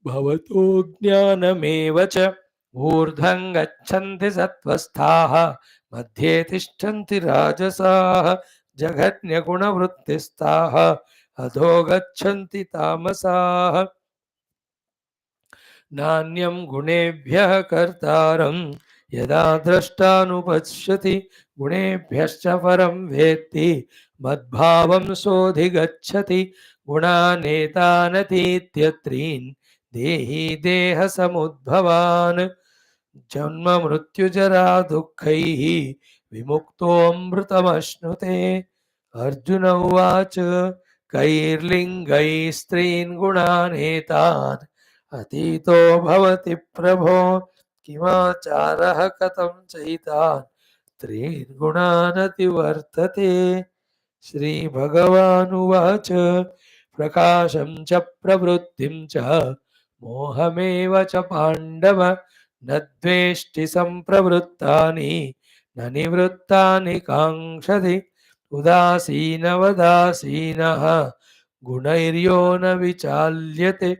S1: भवतो ज्ञानमेव च ऊर्ध्वं गच्छन्ति सत्त्वस्थाः मध्ये तिष्ठन्ति राजसाः जघन्यगुणवृत्तिस्ताः अधो गच्छन्ति तामसाः नान्यं गुणेभ्यः कर्तारं यदा द्रष्टानुपश्यति गुणेभ्यश्च परं वेत्ति मद्भावं सोऽधिगच्छति गुणानेतानतीत्यत्रीन् देही देहसमुद्भवान् जन्म मृत्युजरा दुःखैः विमुक्तोऽमृतमश्नुते। अर्जुन उवाच कैर्लिङ्गैः स्त्रीन् गुणानेतान् अतीतो भवति प्रभो किमाचारः कथं चैतान् स्त्रीन् गुणानतिवर्तते। श्रीभगवानुवाच प्रकाशं च प्रवृत्तिं च मोहमेव च पाण्डव न द्वेष्टि सम्प्रवृत्तानि न निवृत्तानि काङ्क्षति उदासीनवदासीनः गुणैर्यो न विचाल्यते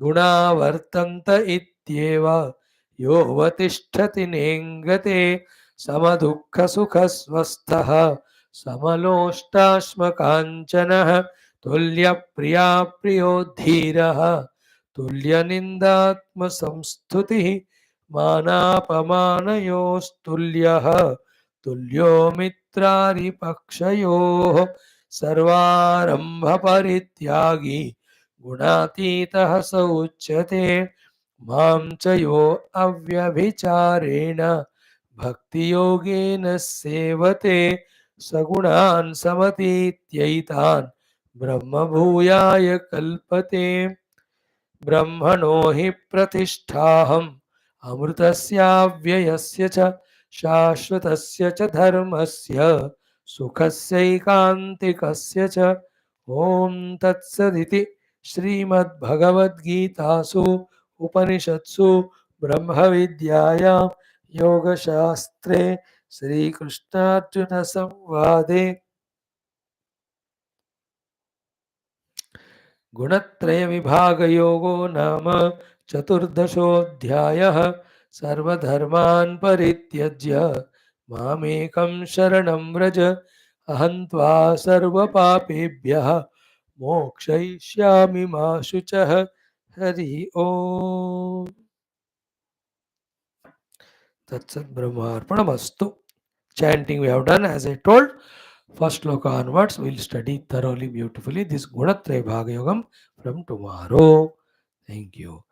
S1: गुणा वर्तन्त इत्येव योऽवतिष्ठति नेङ्गते समदुःखसुखस्वस्थः समलोष्टाश्मकाञ्चनः तुल्यप्रिया प्रियो धीरः तुल्यनिन्दात्मसंस्तुतिः मानापमानयोस्तुल्यः तुल्यो मित्रारिपक्षयोः सर्वारम्भपरित्यागी गुणातीतः स उच्यते मां च यो अव्यभिचारेण भक्तियोगेन सेवते सगुणान् समतीत्यैतान् ब्रह्मभूयाय कल्पते। ब्रह्मणो हि प्रतिष्ठाहम् अमृतस्याव्ययस्य च शाश्वतस्य च धर्मस्य सुखस्यैकान्तिकस्य च। ॐ तत्सदिति श्रीमद्भगवद्गीतासु उपनिषत्सु ब्रह्मविद्यायां योगशास्त्रे श्रीकृष्णार्जुनसंवादे गुणत्रयविभागयोगो नाम चतुर्दशोऽध्यायः। सर्वधर्मान् परित्यज्य मामेकं शरणं व्रज अहं त्वा सर्वपापेभ्यः मोक्षयिष्यामि मा शुचः। हरि ओम तत्सत् ब्रह्मार्पणमस्तु. Chanting we have done as I told. First sloka onwards we will study thoroughly, beautifully this Gunatraya Bhaga Yogam from tomorrow. Thank you.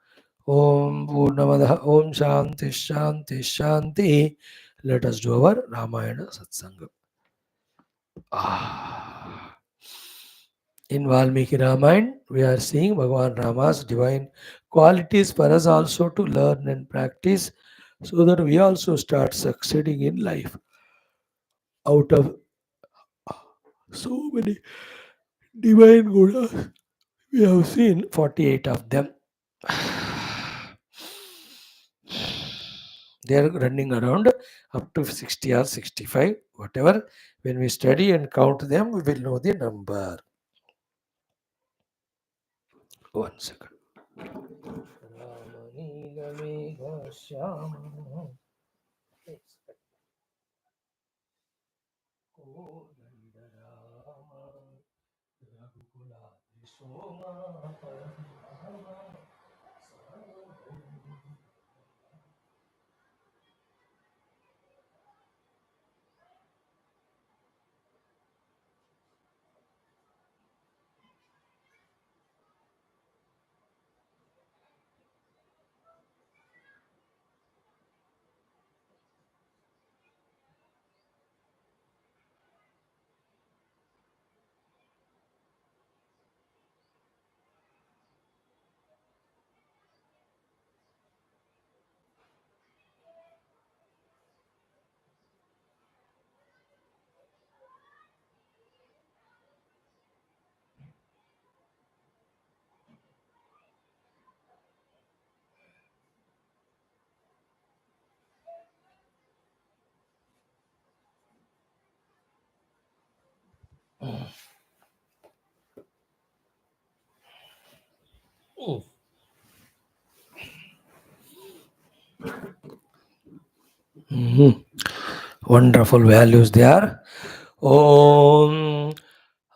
S1: Om Purnamada Om Shanti Shanti Shanti. Let us do our Ramayana Satsanga. In Valmiki Ramayana, we are seeing Bhagavan Rama's divine qualities for us also to learn and practice so that we also start succeeding in life. Out of so many divine gunas, we have seen 48 of them. They are running around up to 60 or 65, whatever. When we study and count them, we will know the number. 1 second. Wonderful values they are. Om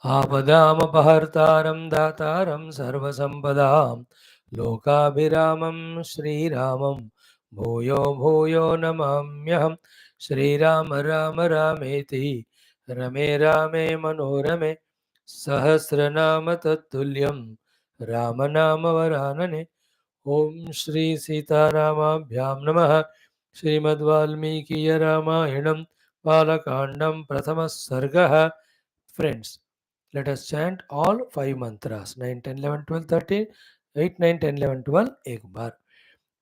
S1: Apadamapahārtāram Dātāram Sarvasampadām Lokabhiramam Sri Ramam Bhuyo Bhuyo Namamyaham. Sri Rama Rama Rameti Rame Rame Manorame Sahasranama Tattulyam Ramanama Varanane. Om Shri Sita Ramabhyam Namaha. Srimad Valmiki Ramayanam Balakandam Prathama Sarga. Friends, let us chant all five mantras 9, 10, 11, 12, 13, 8, 9, 10, 11, 12 एक बार.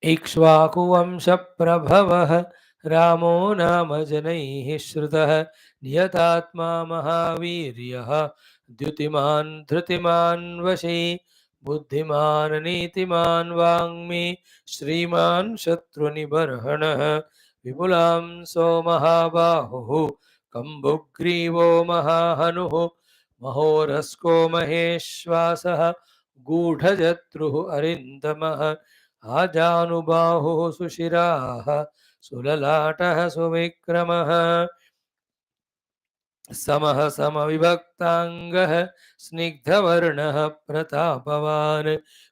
S1: इक्ष्वाकुवंशप्रभवः रामो नाम जनैः श्रुतः नियतात्मा महावीर्यः द्युतिमान् धृतिमान् वशी बुद्धिमान् नीतिमान् वाङ्मी श्रीमान् शत्रुनिबर्हणः विपुलां सो महाबाहुः कम्बुग्रीवो महाहनुः महोरस्को महेश्वासः गूढजत्रुः अरिन्दमः आजानुबाहुः सुशिराः सुललाटः सुविक्रमः समः समविभक्ताङ्गः स्निग्धवर्णः प्रतापवान्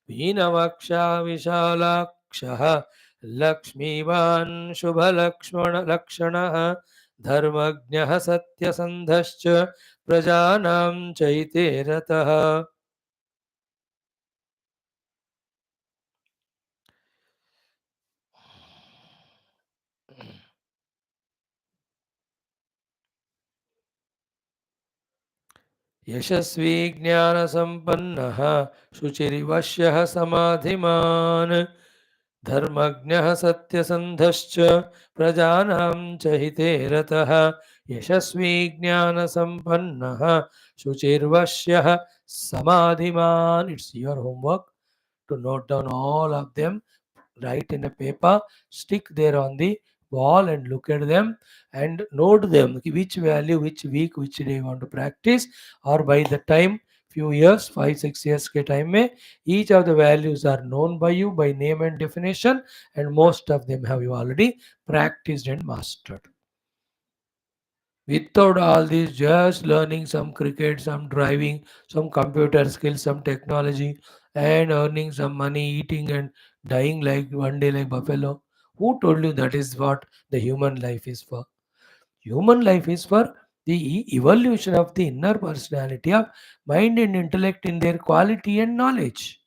S1: पीनवक्षा विशालाक्षः लक्ष्मीवान् शुभलक्ष्मणलक्षणः धर्मज्ञः सत्यसन्धश्च प्रजानां चैते रतः. यशस्वी ज्ञानसम्पन्नः शुचिर्वश्यः समाधिमान् धर्मज्ञः सत्यसन्धश्च प्रजानां च हिते रतः. यशस्वी ज्ञानसम्पन्नः शुचिर्वश्यः समाधिमान्. It's your homework to note down all of them, write in a paper, stick there on the wall and look at them and note them, which value, which week, which day you want to practice, or by the time few years, 5 6 years के time में each of the values are known by you by name and definition, and most of them have you already practiced and mastered. Without all this, just learning some cricket, some driving, some computer skills, some technology, and earning some money, eating and dying like one day like buffalo. Who told you that is what the human life is for? Human life is for the evolution of the inner personality of mind and intellect in their quality and knowledge.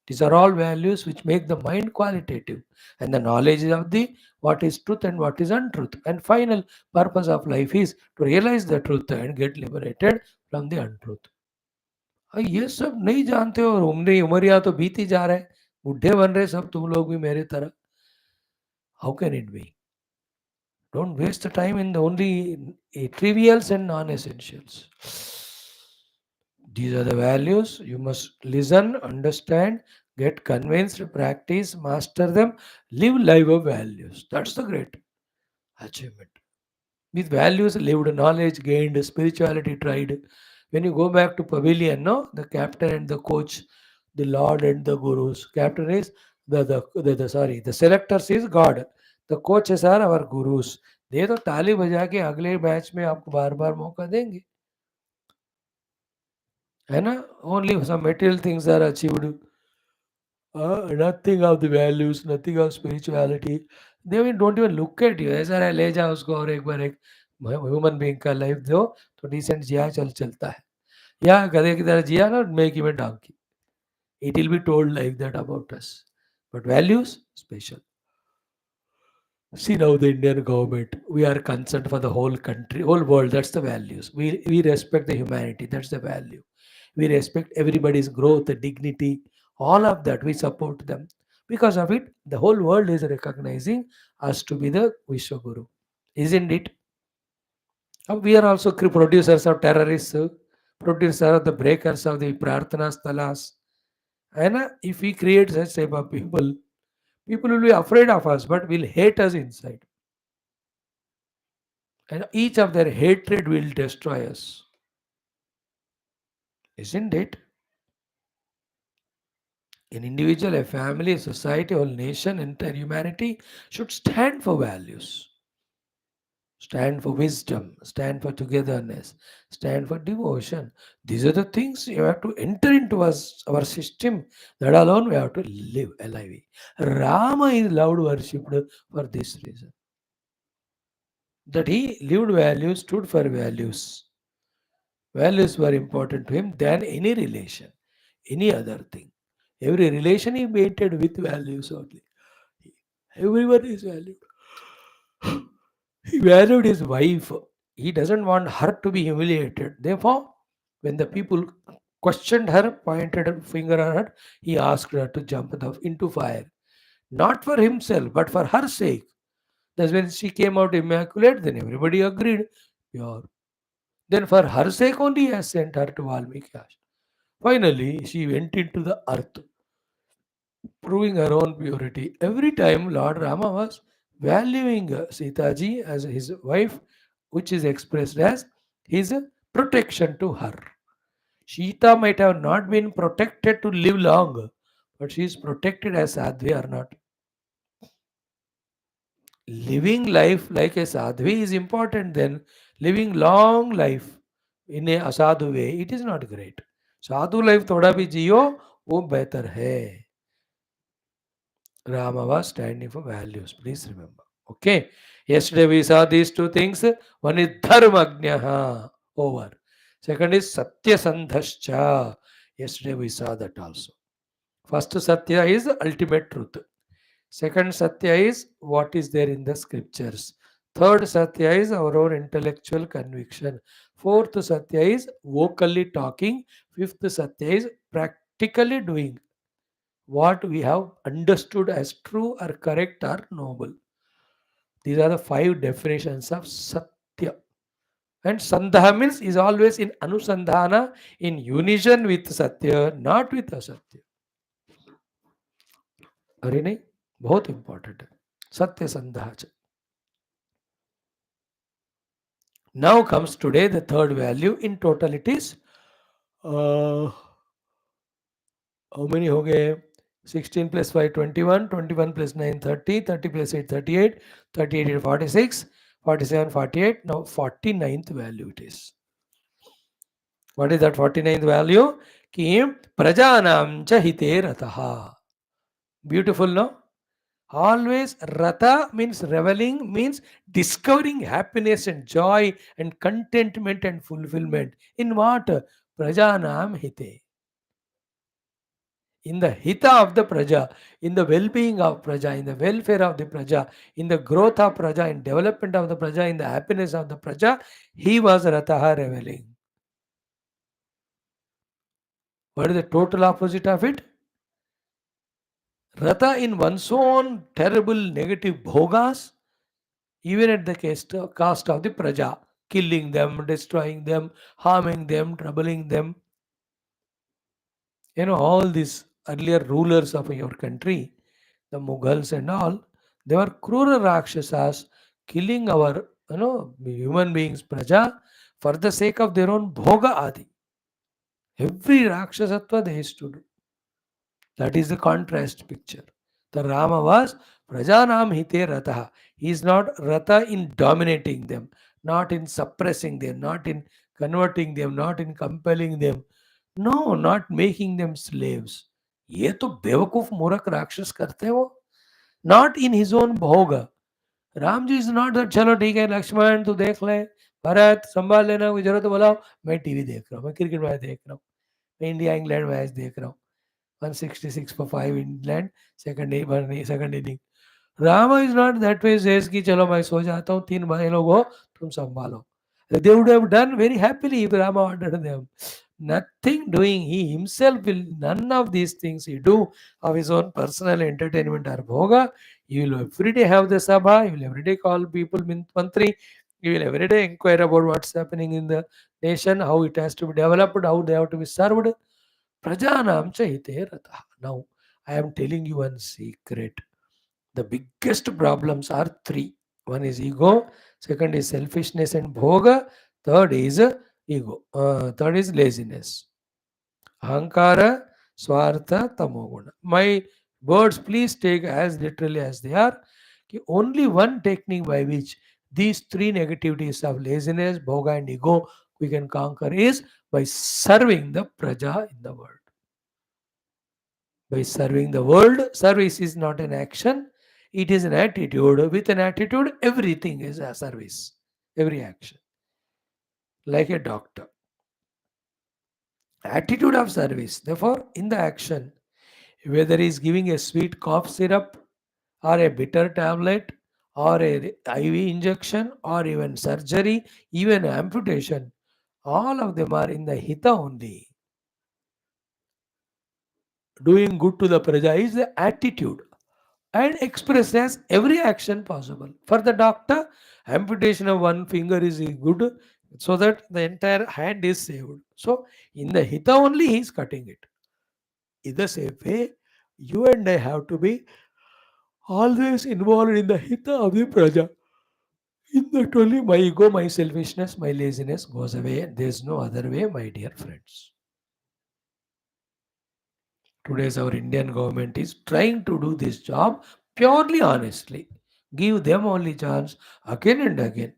S1: These are all values which make the mind qualitative, and the knowledge of the what is truth and what is untruth. And final purpose of life is to realize the truth and get liberated from the untruth. ये सब नहीं जानते हो और उम्र उमरिया तो बीती जा रहा है, बुढ़े बन रहे सब तुम लोग भी मेरी तरह. How can it be? Don't waste the time in the only trivials and non-essentials. These are the values you must listen, understand, get convinced, practice, master them, live life of values. That's the great achievement. With values, lived knowledge, gained spirituality, tried. When you go back to pavilion, no, the captain and the coach, the Lord and the gurus. Captain is the selectors is God. The coaches are our gurus. they तो ताली बजा के अगले match में आपको बार बार मौका देंगे, है ना. Only some material things are achieved, nothing of the values, nothing of spirituality. They will don't even look at you. ऐसा है ले जाओ उसको और एक बार एक ह्यूमन बीइंग का लाइफ दो तो डिसेंट जिया चलता है, या गधे की तरह जिया ना मेक में Dunki. It will be told like that about us. But values special. See now the Indian government, we are concerned for the whole country, whole world. That's the values. We respect the humanity. That's the value. We respect everybody's growth, dignity, all of that. We support them. Because of it, the whole world is recognizing us to be the Vishwaguru. Isn't it? We are also producers of terrorists, producers of the breakers of the Prarthana Stalas. And if we create such type of people, people will be afraid of us, but will hate us inside. And each of their hatred will destroy us. Isn't it? An individual, a family, a society, a whole nation, entire humanity should stand for values, stand for wisdom, stand for togetherness, stand for devotion. These are the things you have to enter into our system. That alone we have to live alive. Rama is loved, worshipped for this reason. That he lived values, stood for values. Values were important to him than any relation, any other thing. Every relation he maintained with values only. Everyone is valued. He valued his wife. He doesn't want her to be humiliated. Therefore, when the people questioned her, pointed a finger at her, he asked her to jump into fire. Not for himself, but for her sake. That's when she came out immaculate, then everybody agreed. Pure. Then for her sake only he has sent her to Valmiki ashram. Finally, she went into the earth, proving her own purity. Every time Lord Rama was valuing Sita ji as his wife, which is expressed as his protection to her. Sita might have not been protected to live long, but she is protected as sadhvi or not. Living life like a sadhvi is important, then living long life in a असाधु way, it is not great. Sadhu life थोड़ा भी जियो वो बेहतर है. Rama was standing for values. Please remember. Okay. Yesterday we saw these two things. One is dharmagnaha. Over. Second is satya sandhascha. Yesterday we saw that also. First satya is ultimate truth. Second satya is what is there in the scriptures. Third satya is our own intellectual conviction. Fourth satya is vocally talking. Fifth satya is practically doing what we have understood as true or correct or noble. These are the five definitions of Satya. And Sandha means is always in Anusandhana, in unison with Satya, not with Asatya. अरे नहीं बहुत important है सत्य संधाच. Now comes today the third value. In total it is how many हो गए 16 plus 5 21, 21 plus 9 30, 30 plus 8 38, 38 is 46, 47 48. Now 49th value it is. What is that 49th value? कि प्रजानां च हिते रतः. Beautiful, no? Always rata means reveling, means discovering happiness and joy and contentment and fulfillment. In what? Prajanam hite. In the hita of the praja, in the well-being of praja, in the welfare of the praja, in the growth of praja, in development of the praja, in the happiness of the praja, he was rataha reveling. What is the total opposite of it? Rata in one's own terrible negative bhogas, even at the cost of the praja, killing them, destroying them, harming them, troubling them. You know, all these earlier rulers of your country, the Mughals and all, they were cruel Rakshasas, killing our, human beings, praja, for the sake of their own bhoga adi. Every Rakshasatva they used to do. That is the contrast picture. The Rama was Prajanam Hite Rataha. He is not Rata in dominating them, not in suppressing them, not in converting them, not in compelling them. No, not making them slaves. ये तो बेवकूफ मूर्ख राक्षस करते हैं वो. Not in his own भोग. Ram ji is not that चलो ठीक है लक्ष्मण तू देख ले भरत संभाल लेना कोई जरूरत बोला मैं टीवी देख रहा हूँ मैं क्रिकेट मैच देख रहा हूँ मैं इंडिया इंग्लैंड मैच देख रहा हूँ 166 for 5 England, second inning. Rama is not that way says कि चलो मैं सो जाता हूँ 3 भाई लोग हो तुम संभालो. They would have done very happily if Rama ordered them. Nothing doing. He himself will none of these things he do of his own personal entertainment or bhoga. He will every day have the sabha. He will every day call people mantri. He will every day inquire about what's happening in the nation, how it has to be developed, how they have to be served. Prajanam cha hite ratah. Now, I am telling you one secret. The biggest problems are three. One is ego, second is selfishness and bhoga, third is third is laziness. Ahankara, Swartha, Tamoguna. My words, please take as literally as they are. Only one technique by which these three negativities of laziness, bhoga, and ego we can conquer is by serving the praja in the world. By serving the world, service is not an action, it is an attitude. With an attitude, everything is a service, every action. Like a doctor. Attitude of service. Therefore, in the action, whether he is giving a sweet cough syrup or a bitter tablet or a IV injection or even surgery, even amputation, all of them are in the hita only. Doing good to the praja is the attitude and expressed as every action possible. For the doctor, amputation of one finger is good so that the entire hand is saved. So, in the hita only he is cutting it. In the same way, you and I have to be always involved in the hita of the praja. In that only my ego, my selfishness, my laziness goes away. There is no other way, my dear friends. Today's our Indian government is trying to do this job purely honestly. Give them only chance again and again.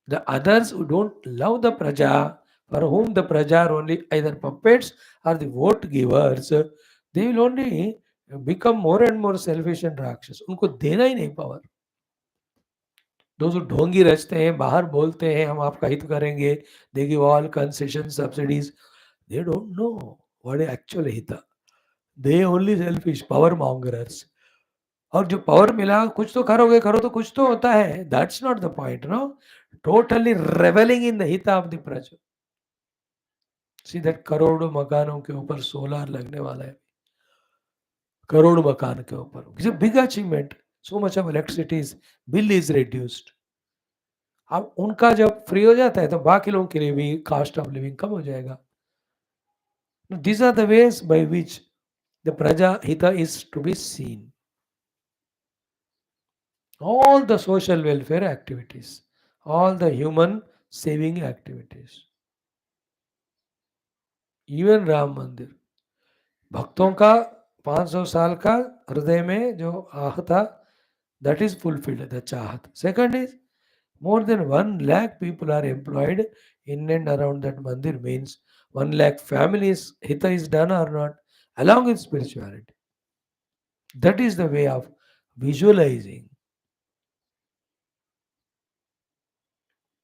S1: The others who don't love the praja, for whom the praja are only either puppets or the vote givers, they will only become more and more selfish and rakshas. उनको देना ही नहीं power. Those who ढोंगी रचते हैं, बाहर बोलते हैं हम आपका हित करेंगे, they give all concessions, subsidies. They don't know what is actual hita. They only selfish, power mongers. और जो पावर मिला कुछ तो करोगे करो तो कुछ तो होता है that's not the point no totally reveling in the hita of the praja see that करोड़ों मकानों के ऊपर सोलार लगने वाला है करोड़ मकान के ऊपर it's a big achievement so much of electricity bill is reduced अब उनका जब फ्री हो जाता है तो बाकी लोगों के लिए भी कॉस्ट ऑफ लिविंग कम हो जाएगा this are the ways by which the प्रजा हित is to be seen all the social welfare activities, all the human saving activities, even Ram मंदिर भक्तों का 500 साल का हृदय में जो आह था that is fulfilled the चाहत. Second is more than 1 lakh people are employed in and around that mandir means 1 lakh families hita is done or not along with spirituality. That is the way of visualizing.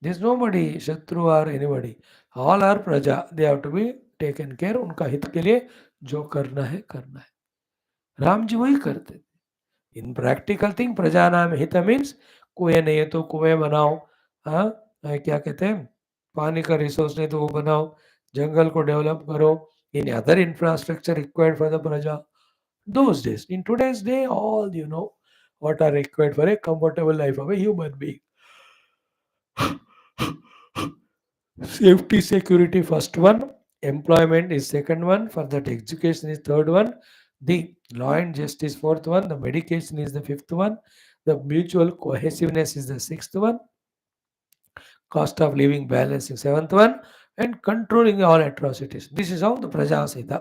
S1: There's nobody, Shatru or anybody. All are praja. They have to be taken care. उनका हित के लिए जो करना है करना है राम जी वही करते थे इन प्रैक्टिकल थिंग प्रजा नाम हित मीन्स कुएं नहीं है तो कुएं बनाओ हाँ क्या कहते हैं पानी का रिसोर्स नहीं तो वो बनाओ जंगल को डेवलप करो in other infrastructure required for the प्रजा those days in today's day all you know what are required for a comfortable life of a human being safety security first one employment is second one for that education is third one the law and justice fourth one the medication is the fifth one the mutual cohesiveness is the sixth one cost of living balance is seventh one and controlling all atrocities this is how the praja sita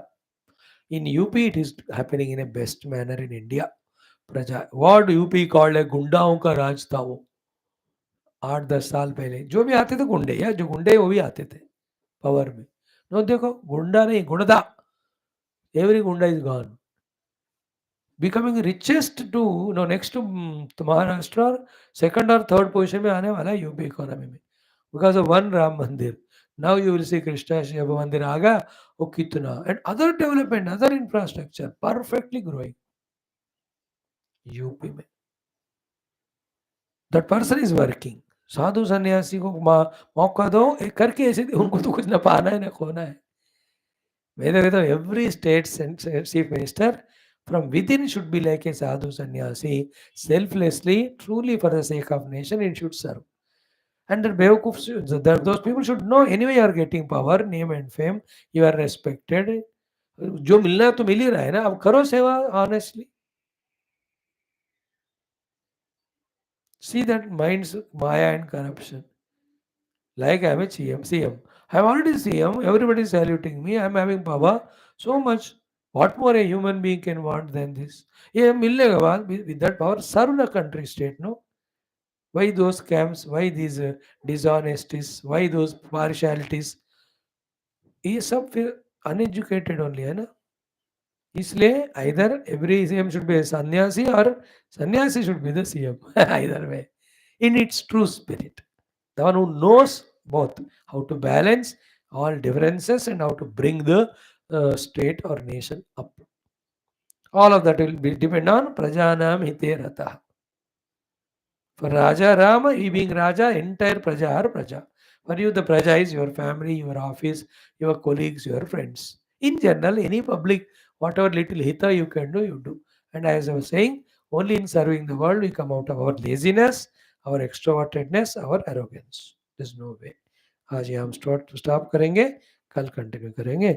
S1: in up it is happening in a best manner in india praja what up called a गुंडाओं का राज था वो 8-10 साल पहले जो भी आते थे गुंडे या जो गुंडे वो भी आते थे पावर में नो देखो गुंडा नहीं गुंडा एवरी गुंडा is gone becoming richest to no next to Maharashtra और सेकंड और थर्ड पोजीशन में आने वाला है यूपी इकोनॉमी में बिकॉज ऑफ वन राम मंदिर now you will see Krishna Shiv मंदिर आ गया वो कितना and other development other infrastructure perfectly growing UP में दैट पर्सन इज वर्किंग साधु सन्यासी को मौका दो करके ऐसे उनको तो कुछ ना पाना है ना खोना है Whether every state chief minister from within should be like a sadhu sannyasi, selflessly, truly for the sake of nation, it should serve. And the Bewakufs, those people should know anyway you are getting power, name and fame, you are respected. जो मिलना है तो मिल ही रहा है ना अब करो सेवा honestly. See that minds maya and corruption. Like I'm a CM. I'm already CM. Everybody is saluting me. I'm having power so much. What more a human being can want than this? Yeah, मिलने के बाद with that power serve the country state. No, why those scams? Why these dishonesties? Why those partialities? ये सब फिर uneducated only है ना. इसलिए either every CM should be a sannyasi or sannyasi should be the CM. Either way, in its true spirit. The one who knows both how to balance all differences and how to bring the state or nation up. All of that will be depend on prajanam hite ratah. For Raja Rama, he being Raja, entire Praja are Praja. For you, the Praja is your family, your office, your colleagues, your friends. In general, any public, whatever little hita you can do, you do. And as I was saying, only in serving the world we come out of our laziness, our extrovertedness, our arrogance. There's no way. आज ये हम stop करेंगे, कल continue करेंगे.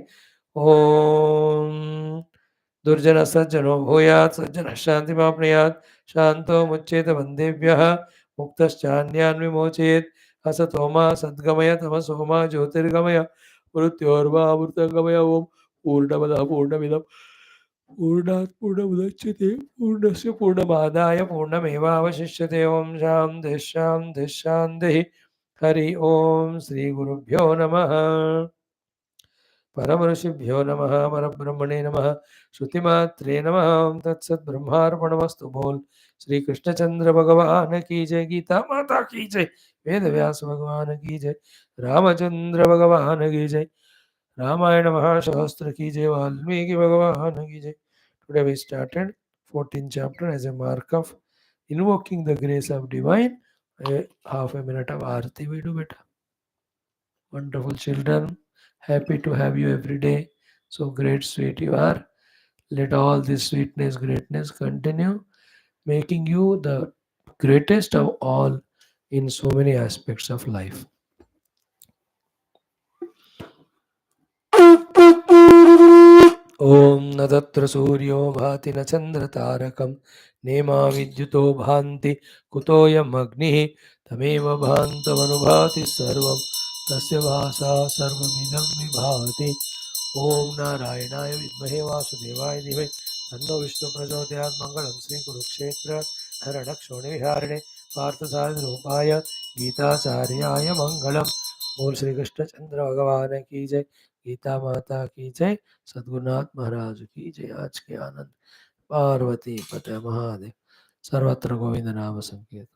S1: ओम दुर्जन सज्जनो भूयात् सज्जन शांति माप्नुयात् शांतो मुच्येत वन्देभ्यः मुक्तश्चान्यान् विमोचयेत् असतो मा सद्गमय तमसो मा ज्योतिर्गमय मृत्योर्मामृतंगमय ओम पूर्णमदः पूर्णमिदं पूर्णात् पूर्णमुदच्यते पूर्णस्य पूर्णमादाय पूर्णमेवावशिष्यते ओम शान्तिः शान्तिः शान्तिः. हरि ओम श्री गुरुभ्यो नमः. परमऋषिभ्यो नमः. परब्रह्मणे नमः. श्रुतिमात्रे नमः. ओम तत्सद्ब्रह्मार्पणमस्तु. बोल श्री कृष्णचंद्र भगवान की जय. गीता माता की जय. वेद व्यास भगवान की जय. रामचंद्र भगवान की जय. रामायण महाशास्त्र की जय. वाल्मीकि भगवान की जय. Today we started 14th chapter as a mark of invoking the grace of divine. Half a minute of aarti we do beta. Wonderful children, happy to have you every day. So great, sweet you are. Let all this sweetness, greatness continue, making you the greatest of all in so many aspects of life. ॐ न तत्र सूर्यो भाति न चन्द्रतारकं नेमा विद्युतो भान्ति कुतोऽयमग्निः तमेव भान्तमनुभाति सर्वं तस्य भासा सर्वमिदं विभाति. ॐ नारायणाय विद्महे वासुदेवाय धीमहि तन्नो विष्णु प्रचोदयात्. मङ्गलं श्रीकुरुक्षेत्र हरणक्षोणिविहारिणे पार्थसारथिरूपाय गीताचार्याय मङ्गलम्. बोल श्री कृष्णचंद्र भगवान की जय. गीता माता की जय. सद्गुरुनाथ महाराज की जय. आज के आनंद पार्वती पते महादेव. सर्वत्र गोविंद नाम संकीर्तन.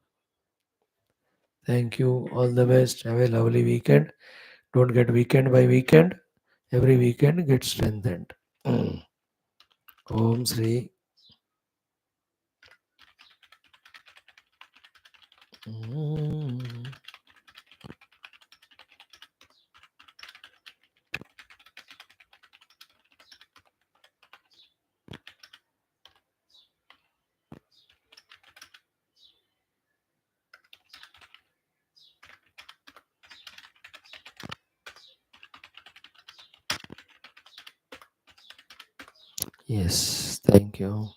S1: Thank you. All the best. Have a lovely weekend. Don't get weekend by weekend. Every weekend get strengthened. Om Sri. Yes, thank you.